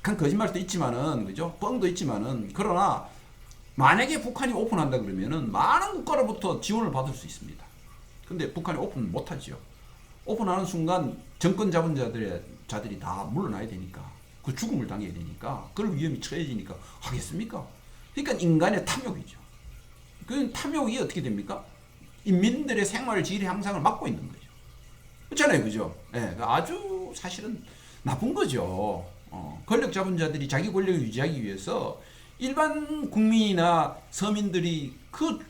한 거짓말도 있지만은, 그죠? 뻥도 있지만은, 그러나 만약에 북한이 오픈한다 그러면은 많은 국가로부터 지원을 받을 수 있습니다. 근데 북한이 오픈 못하지요. 오픈하는 순간 정권 자본자들이 다 물러나야 되니까, 그 죽음을 당해야 되니까, 그럴 위험이 처해지니까 하겠습니까? 그러니까 인간의 탐욕이죠. 그 탐욕이 어떻게 됩니까? 인민들의 생활 질 향상을 막고 있는 거죠. 그렇잖아요, 그죠? 예, 아주 사실은 나쁜 거죠. 권력 자본자들이 자기 권력을 유지하기 위해서 일반 국민이나 서민들이 그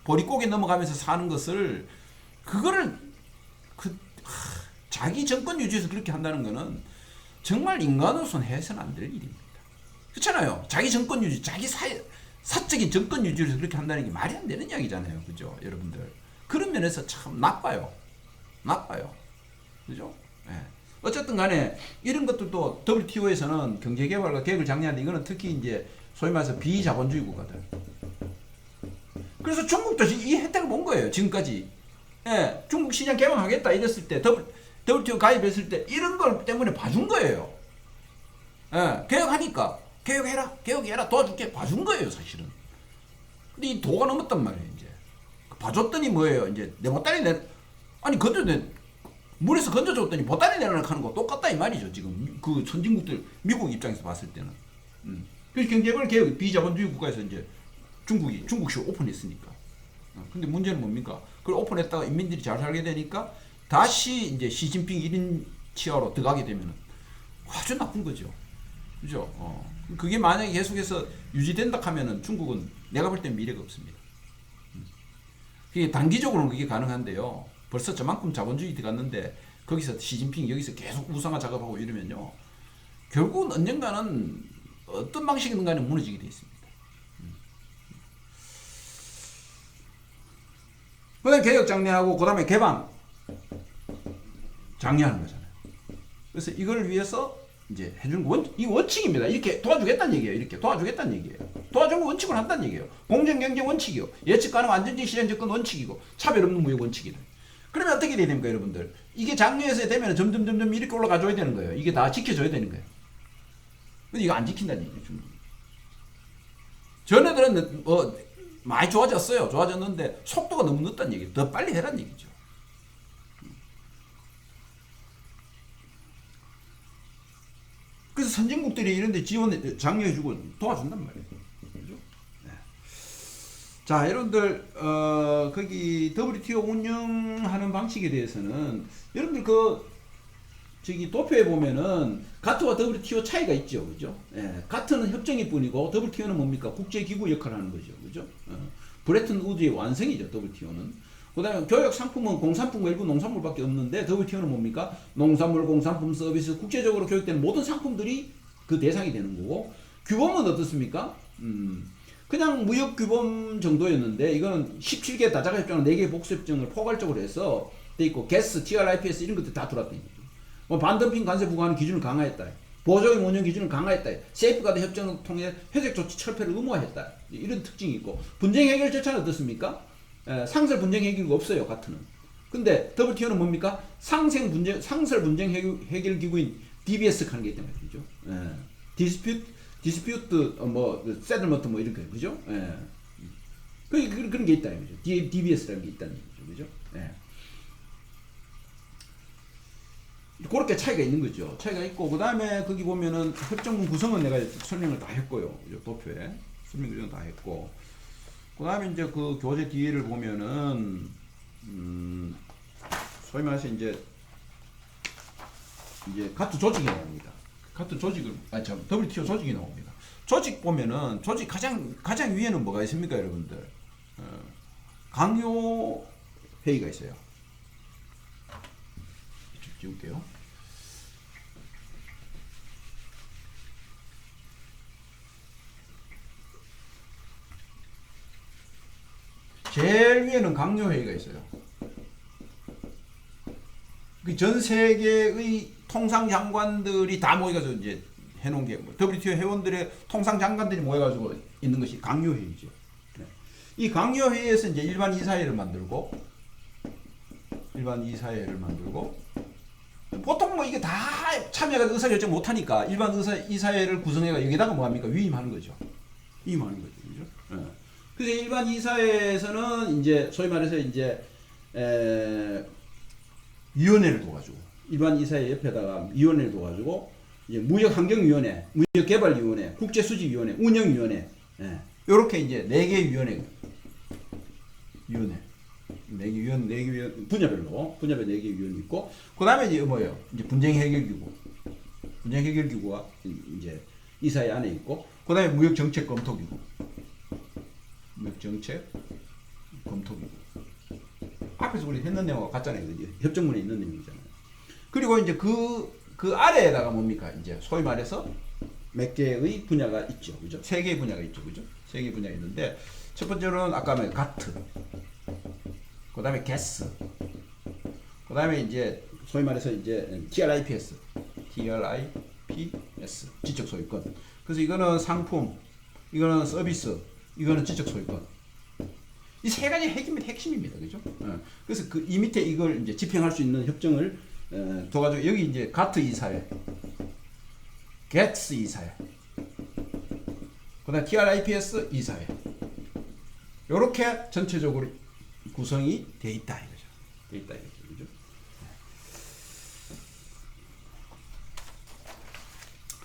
보릿고개 넘어가면서 사는 것을 그거를 자기 정권 유지에서 그렇게 한다는 거는 정말 인간으로서는 해서는 안 될 일입니다. 그렇잖아요. 자기 정권 유지, 자기 사적인 정권 유지에서 그렇게 한다는 게 말이 안 되는 이야기잖아요, 그죠, 여러분들. 그런 면에서 참 나빠요. 그죠? 예. 어쨌든 간에 이런 것들도 WTO에서는 경제개발과 계획을 장려하는데, 이거는 특히 이제 소위 말해서 비자본주의 국가들. 그래서 중국도 이 혜택을 본 거예요, 지금까지. 예. 중국 시장 개방하겠다 이랬을 때, WTO 가입했을 때 이런 걸 때문에 봐준 거예요. 예. 개혁하니까 개혁해라 도와줄게 봐준 거예요, 사실은. 근데 이 도가 넘었단 말이에요, 이제. 봐줬더니 뭐예요, 이제 내 보따리 물에서 건져줬더니 보따리 내려놓고 하는 거 똑같다 이 말이죠, 지금. 그 선진국들, 미국 입장에서 봤을 때는. 그래서 경제개발 개혁, 비자본주의 국가에서 이제 중국식 오픈했으니까. 근데 문제는 뭡니까? 그걸 오픈했다가 인민들이 잘 살게 되니까 다시 이제 시진핑 1인 치하로 들어가게 되면 아주 나쁜 거죠. 그죠? 그게 만약에 계속해서 유지된다 하면은 중국은 내가 볼 땐 미래가 없습니다. 그게 단기적으로는 그게 가능한데요. 벌써 저만큼 자본주의 들어갔는데 거기서 시진핑 여기서 계속 우상화 작업하고 이러면요. 결국은 언젠가는 어떤 방식이든 간에 무너지게 돼 있습니다. 그 다음에 개혁 장려하고 그 다음에 개방 장려하는 거잖아요. 그래서 이걸 위해서 이제 해주는 이 원칙입니다. 이렇게 도와주겠다는 얘기예요. 이렇게 도와주겠다는 얘기예요. 도와주는 원칙을 한다는 얘기예요. 공정 경쟁 원칙이요. 예측 가능 안전지 실현 접근 원칙이고 차별 없는 무역 원칙이다. 그러면 어떻게 돼야 됩니까, 여러분들? 이게 장려해서 되면 점점 이렇게 올라가줘야 되는 거예요. 이게 다 지켜줘야 되는 거예요. 근데 이거 안 지킨다는 얘기예요, 중국이. 전에들은 많이 좋아졌어요. 좋아졌는데 속도가 너무 늦다는 얘기예요. 더 빨리 해라는 얘기죠. 그래서 선진국들이 이런 데 지원, 장려해주고 도와준단 말이에요. 그죠? 네. 자, 여러분들, 거기 WTO 운영하는 방식에 대해서는 여러분들 저기 도표에 보면은 가트와 WTO 차이가 있죠. 그죠? 예. 가트는 협정일 뿐이고 WTO는 뭡니까? 국제기구 역할을 하는 거죠. 그죠? 브레튼 우드의 완성이죠. WTO는. 그 다음에 교육 상품은 공산품과 일부 농산물밖에 없는데 WTO는 뭡니까? 농산물, 공산품, 서비스, 국제적으로 교육되는 모든 상품들이 그 대상이 되는 거고, 규범은 어떻습니까? 그냥 무역 규범 정도였는데 이거는 17개 다자가 협정을 4개 복수 협정을 포괄적으로 해서 돼 있고, 게스, TRIPS 이런 것들 다 들어왔다. 뭐 반덤핑 관세 부과하는 기준을 강화했다. 보조금 운영 기준을 강화했다. 세이프가드 협정을 통해 회색 조치 철폐를 의무화했다. 이런 특징이 있고, 분쟁 해결 절차는 어떻습니까? 상설 분쟁 해결이 없어요, 같은은. 근데 WTO는 뭡니까? 상설 분쟁 해결 기구인 DBS 하는 게 있단 말이죠. 디스퓨트 세틀먼트 이런 거, 그죠? 그런 게 있다는 거죠. DBS라는 게 있다는 거죠, 그죠? 그렇게 차이가 있는 거죠. 차이가 있고, 그 다음에 거기 보면은 협정문 구성은 내가 설명을 다 했고요. 도표에 설명을 다 했고, 그 다음에 이제 그 교재 뒤를 보면은 소위 말해서 이제 가트 조직이 나옵니다. 가트 조직을 WTO 조직이 나옵니다. 조직 보면은 조직 가장 위에는 뭐가 있습니까, 여러분들? 강요 회의가 있어요. 지울게요. 제일 위에는 강요회의가 있어요. 전 세계의 통상장관들이 다 모여가지고 이제 해놓은 게 WTO 회원들의 통상장관들이 모여가지고 있는 것이 강요회의죠. 이 강요회의에서 이제 일반 이사회를 만들고 보통 이게 다 참여가 의사결정 못하니까 일반 이사회를 구성해가 여기다가 뭐합니까? 위임하는 거죠. 그죠? 그래서 일반 이사회에서는 이제 소위 말해서 이제 위원회를 둬가지고 일반 이사회 옆에다가 위원회를 둬가지고 이제 무역환경위원회, 무역개발위원회, 국제수지위원회, 운영위원회, 요렇게 이제 4개 위원회, 4개 위원 분야별로 4개 위원이 있고, 그 다음에 이제 뭐예요? 이제 분쟁해결기구가 이제 이사회 안에 있고, 그 다음에 무역정책검토기구. 앞에서 우리 했는 내용과 같잖아요. 협정문에 있는 내용이잖아요. 그리고 이제 그 아래에다가 뭡니까? 이제 소위 말해서 몇 개의 분야가 있죠. 그죠? 3개의 분야가 있죠. 그죠? 3개의 분야가 있는데, 첫 번째로는 아까 말한 가트, 그 다음에 게스, 그 다음에 이제 소위 말해서 이제 TRIPS, 지적 소유권. 그래서 이거는 상품, 이거는 서비스, 이거는 지적 소유권. 이 3가지 핵심입니다. 그죠? 그래서 이 밑에 이걸 이제 집행할 수 있는 협정을 둬가지고 여기 이제 가트 이사회, 게츠 이사회, 그 다음 TRIPS 이사회. 요렇게 전체적으로 구성이 돼 있다 이거죠. 그죠?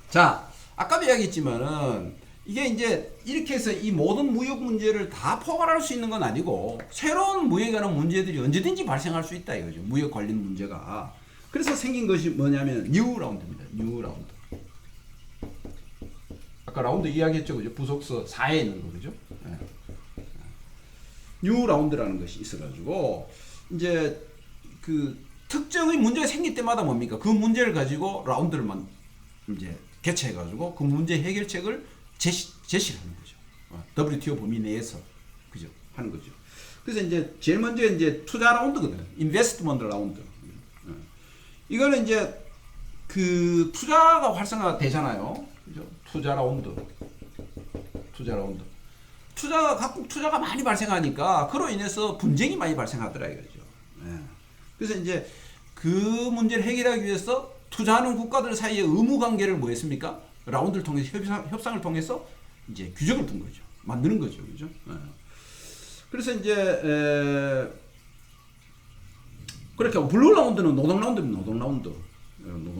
자, 아까도 이야기했지만은 이게 이제 이렇게 해서 이 모든 무역 문제를 다 포괄할 수 있는 건 아니고 새로운 무역에 관한 문제들이 언제든지 발생할 수 있다 이거죠. 무역 관련 문제가. 그래서 생긴 것이 뭐냐면 뉴 라운드입니다. 뉴 라운드. 아까 라운드 이야기했죠, 그죠? 부속서 4에 있는 거, 그죠? 네. 뉴 라운드라는 것이 있어가지고 이제 그 특정의 문제가 생길 때마다 뭡니까? 그 문제를 가지고 라운드를만 이제 개최해가지고 그 문제 해결책을 제시를 하는 거죠. WTO 범위 내에서 그죠? 하는 거죠. 그래서 이제 제일 먼저 이제 투자 라운드거든요. 인베스트먼트 라운드. 이거는 이제 그 투자가 활성화가 되잖아요. 그죠? 투자 라운드. 투자가 각국 투자가 많이 발생하니까 그로 인해서 분쟁이 많이 발생하더라 이거죠. 그래서 이제 그 문제를 해결하기 위해서 투자하는 국가들 사이의 의무 관계를 뭐 했습니까? 라운드를 통해서 협상을 통해서 이제 규정을 둔 거죠. 만드는 거죠. 그죠? 그래서 이제 그렇게 블루 라운드는 노동 라운드입니다. 노동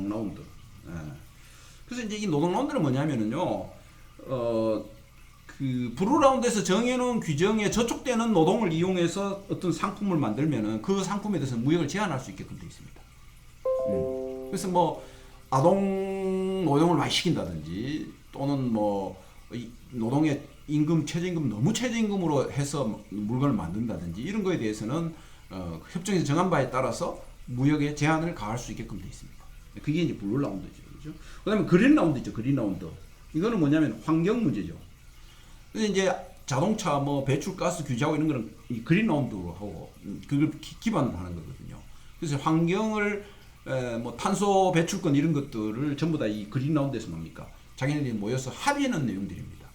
라운드. 그래서 이제 이 노동 라운드는 뭐냐면은요. 그 블루 라운드에서 정해놓은 규정에 저촉되는 노동을 이용해서 어떤 상품을 만들면은 그 상품에 대해서 무역을 제한할 수 있게끔 되어 있습니다. 그래서 뭐 아동 노동을 많이 시킨다든지 또는 뭐 노동의 임금 최저임금 너무 최저임금으로 해서 물건을 만든다든지 이런 거에 대해서는 협정에서 정한 바에 따라서 무역에 제한을 가할 수 있게끔 되어 있습니다. 그게 이제 블루 라운드죠, 그죠? 그다음에 그린 라운드 있죠, 그린 라운드. 이거는 뭐냐면 환경 문제죠. 그래서 이제 자동차 뭐 배출가스 규제하고 이런 거는 이 그린 라운드로 하고 그걸 기반으로 하는 거거든요. 그래서 환경을 뭐 탄소 배출권 이런 것들을 전부 다 이 그린 라운드에서 뭡니까? 자기네들이 모여서 합의하는 내용들입니다.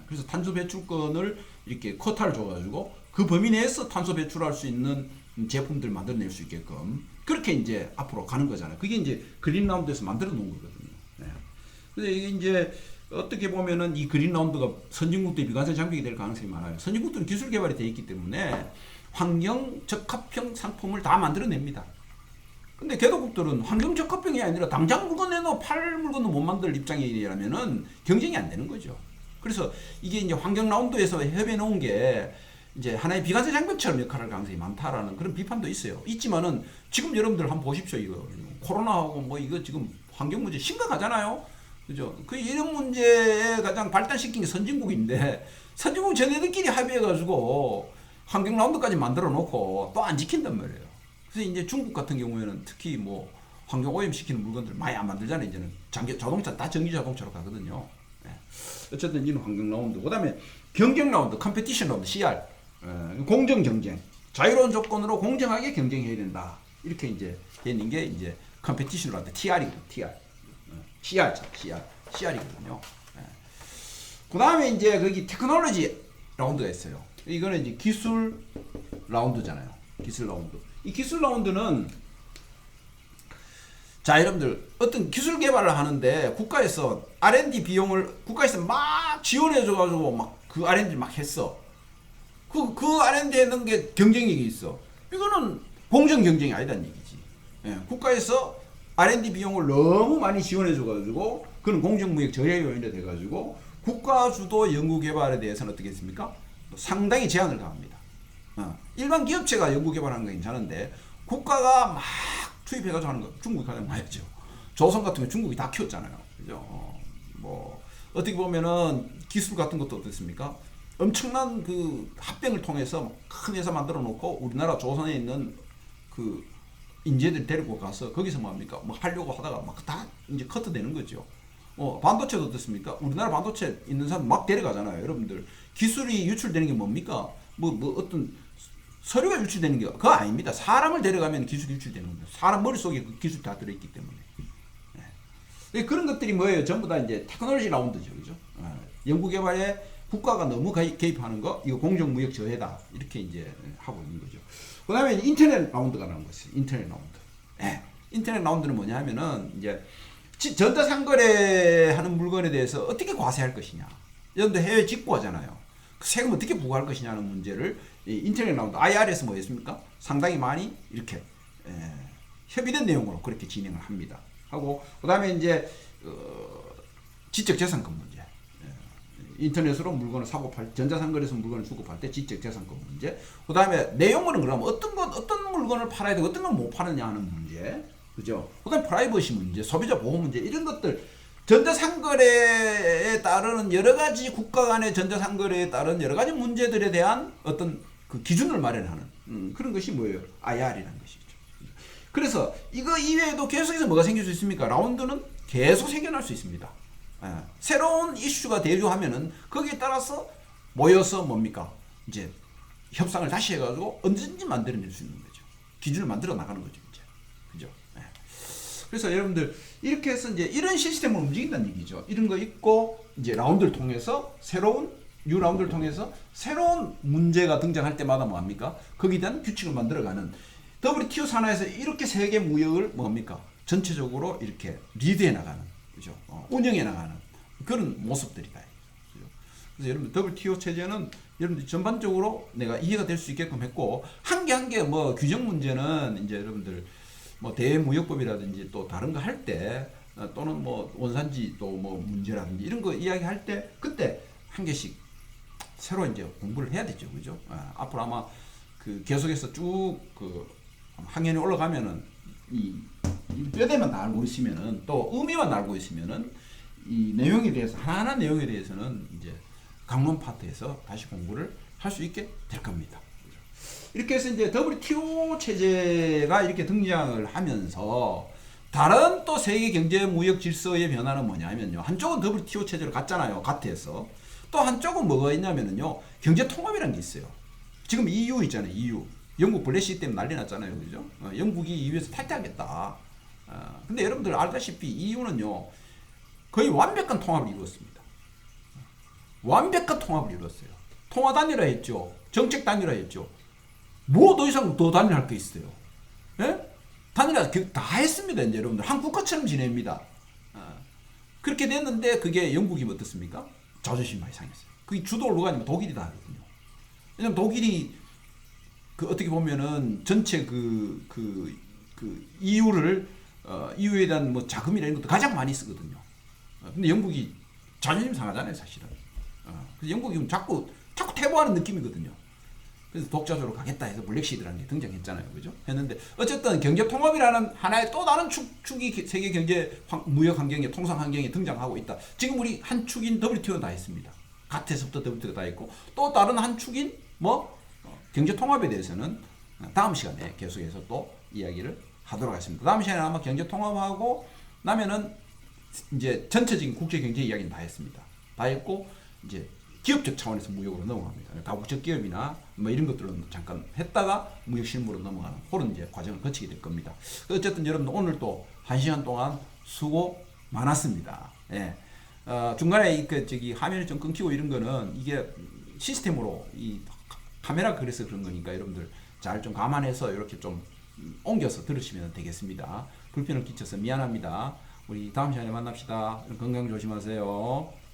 그래서 탄소 배출권을 이렇게 쿼타를 줘가지고 그 범위 내에서 탄소 배출할 수 있는 제품들 만들어낼 수 있게끔 그렇게 이제 앞으로 가는 거잖아요. 그게 이제 그린 라운드에서 만들어 놓은 거거든요. 그래서 이게 이제 어떻게 보면은 이 그린 라운드가 선진국들의 비관세 장벽이 될 가능성이 많아요. 선진국들은 기술 개발이 되어 있기 때문에 환경 적합형 상품을 다 만들어냅니다. 근데 개도국들은 환경 적합형이 아니라 당장 물건 내놓고 팔 물건도 못 만들 입장이라면은 경쟁이 안 되는 거죠. 그래서 이게 이제 환경 라운드에서 협의해 놓은 게 이제 하나의 비관세 장벽처럼 역할을 할 가능성이 많다라는 그런 비판도 있어요. 있지만은 지금 여러분들 한번 보십시오. 이거 코로나하고 뭐 이거 지금 환경 문제 심각하잖아요. 그죠? 그 이런 문제에 가장 발달시킨 게 선진국인데 선진국 쟤네들끼리 합의해가지고 환경 라운드까지 만들어 놓고 또 안 지킨단 말이에요. 그래서 이제 중국 같은 경우에는 특히 뭐 환경 오염 시키는 물건들 많이 안 만들잖아요. 이제는 자동차 다 전기 자동차로 가거든요. 어쨌든 이는 환경 라운드. 그다음에 경쟁 라운드, 컴페티션 라운드, CR. 공정 경쟁. 자유로운 조건으로 공정하게 경쟁해야 된다. 이렇게 이제 되는 게 이제 컴페티션 라운드, TR이거든요. TR. CR이거든요. 그 다음에 이제 거기 테크놀로지 라운드가 있어요. 이거는 이제 기술 라운드잖아요. 기술 라운드. 이 기술 라운드는 자, 여러분들 어떤 기술 개발을 하는데 국가에서 R&D 비용을 국가에서 막 지원해줘가지고 막 그 R&D 막 했어. 그 R&D 하는 게 경쟁력이 있어. 이거는 공정 경쟁이 아니다는 얘기지. 국가에서 R&D 비용을 너무 많이 지원해줘가지고 그는 공정무역 저해 요인이 돼가지고 국가 주도 연구개발에 대해서는 어떻게 했습니까? 상당히 제한을 가합니다. 일반 기업체가 연구개발하는 건 괜찮은데 국가가 막 투입해가지고 하는 거 중국이 가장 많이 했죠. 조선 같은 거 중국이 다 키웠잖아요. 그죠? 뭐 어떻게 보면은 기술 같은 것도 어떻습니까? 엄청난 그 합병을 통해서 큰 회사 만들어 놓고 우리나라 조선에 있는 그 인재들 데리고 가서 거기서 뭡니까? 뭐 하려고 하다가 막 다 이제 커트 되는 거죠. 반도체도 어떻습니까? 우리나라 반도체 있는 사람 막 데려가잖아요. 여러분들 기술이 유출되는 게 뭡니까? 뭐 어떤 서류가 유출되는 게 그거 아닙니다. 사람을 데려가면 기술이 유출되는 겁니다. 사람 머릿속에 그 기술이 다 들어있기 때문에. 그런 것들이 뭐예요? 전부 다 이제 테크놀로지 라운드죠. 그죠? 연구개발에 국가가 너무 개입하는 거, 이거 공정무역 저해다. 이렇게 이제 하고 있는 거죠. 그 다음에 인터넷 라운드가 나온 거죠. 인터넷 라운드. 인터넷 라운드는 뭐냐 하면은 이제 전자상거래 하는 물건에 대해서 어떻게 과세할 것이냐. 여러분들 해외 직구하잖아요. 그 세금 어떻게 부과할 것이냐는 문제를 인터넷 라운드, IR에서 뭐 했습니까? 상당히 많이 이렇게 협의된 내용으로 그렇게 진행을 합니다. 하고, 그 다음에 이제, 지적재산권 문제. 인터넷으로 물건을 사고 팔, 전자상거래에서 물건을 주고 팔 때 지적재산권 문제. 그 다음에 내용물은 그러면 어떤 물건을 팔아야 되고 어떤 걸 못 파느냐 하는 문제. 그죠? 그 다음에 프라이버시 문제, 소비자 보호 문제, 이런 것들. 전자상거래에 따르는 여러 가지 국가 간의 전자상거래에 따른 여러 가지 문제들에 대한 어떤 그 기준을 마련하는 그런 것이 뭐예요? IR이라는 것이죠. 그래서 이거 이외에도 계속해서 뭐가 생길 수 있습니까? 라운드는 계속 생겨날 수 있습니다. 새로운 이슈가 대두하면은 거기에 따라서 모여서 뭡니까? 이제 협상을 다시 해가지고 언제든지 만들어낼 수 있는 거죠. 기준을 만들어 나가는 거죠, 이제. 그죠? 그래서 여러분들 이렇게 해서 이제 이런 시스템을 움직인다는 얘기죠. 이런 거 있고 이제 라운드를 통해서 뉴 라운드를 통해서 새로운 문제가 등장할 때마다 뭐합니까? 거기에 대한 규칙을 만들어가는 WTO 산하에서 이렇게 세계 무역을 뭡니까? 전체적으로 이렇게 리드해 나가는, 그죠? 운영해 나가는 그런 모습들이다. 그죠? 그래서 여러분 WTO 체제는 여러분들 전반적으로 내가 이해가 될 수 있게끔 했고, 한 개 뭐 규정 문제는 이제 여러분들 뭐 대무역법이라든지 또 다른 거 할 때 또는 뭐 원산지 또 뭐 문제라든지 이런 거 이야기할 때 그때 한 개씩 새로 이제 공부를 해야 되죠, 그죠? 앞으로 아마 그 계속해서 쭉 그 학년이 올라가면은 이 뼈대만 알고 있으면은 또 의미만 알고 있으면은 이 내용에 대해서 하나하나 내용에 대해서는 이제 강론 파트에서 다시 공부를 할 수 있게 될 겁니다. 이렇게 해서 이제 WTO 체제가 이렇게 등장을 하면서 다른 또 세계 경제 무역 질서의 변화는 뭐냐면요. 한쪽은 WTO 체제를 갔잖아요. 가트에서. 또 한쪽은 뭐가 있냐면요. 경제 통합이라는 게 있어요. 지금 EU 있잖아요. EU. 영국 블레시트 때문에 난리 났잖아요. 그죠? 영국이 EU에서 탈퇴하겠다. 근데 여러분들 알다시피 EU는요. 거의 완벽한 통합을 이루었습니다. 완벽한 통합을 이루었어요. 통화 단일화 했죠. 정책 단일화 했죠. 뭐 더 이상 더 단일할 게 있어요. 예? 단일화 다 했습니다. 이제 여러분들 한 국가처럼 지냅니다. 그렇게 됐는데 그게 영국이 어떻습니까? 자존심이 많이 상했어요. 그게 주도를 누가 하냐면 독일이 다 하거든요. 왜냐면 독일이 그 어떻게 보면은 전체 그 EU를 EU에 대한 뭐 자금이나 이런 것도 가장 많이 쓰거든요. 근데 영국이 자존심 상하잖아요, 사실은. 그래서 영국이 자꾸 퇴보하는 느낌이거든요. 그래서 독자적으로 가겠다 해서 블랙시드라는 게 등장했잖아요. 그죠? 했는데 어쨌든 경제 통합이라는 하나의 또 다른 축이 세계 경제 무역 환경에 통상 환경에 등장하고 있다. 지금 우리 한 축인 WTO는 다 했습니다. 가트에서부터 WTO가 다 했고 또 다른 한 축인 경제 통합에 대해서는 다음 시간에 계속해서 또 이야기를 하도록 하겠습니다. 다음 시간에 아마 경제 통합하고 나면은 이제 전체적인 국제 경제 이야기는 다 했습니다. 다 했고 이제 기업적 차원에서 무역으로 넘어갑니다. 다국적 기업이나 뭐 이런 것들은 잠깐 했다가 무역 실무로 넘어가는 그런 이제 과정을 거치게 될 겁니다. 어쨌든 여러분들 오늘 또 1시간 동안 수고 많았습니다. 예. 중간에 화면이 좀 끊기고 이런 거는 이게 시스템으로 이 카메라가 그래서 그런 거니까 여러분들 잘 좀 감안해서 이렇게 좀 옮겨서 들으시면 되겠습니다. 불편을 끼쳐서 미안합니다. 우리 다음 시간에 만납시다. 건강 조심하세요.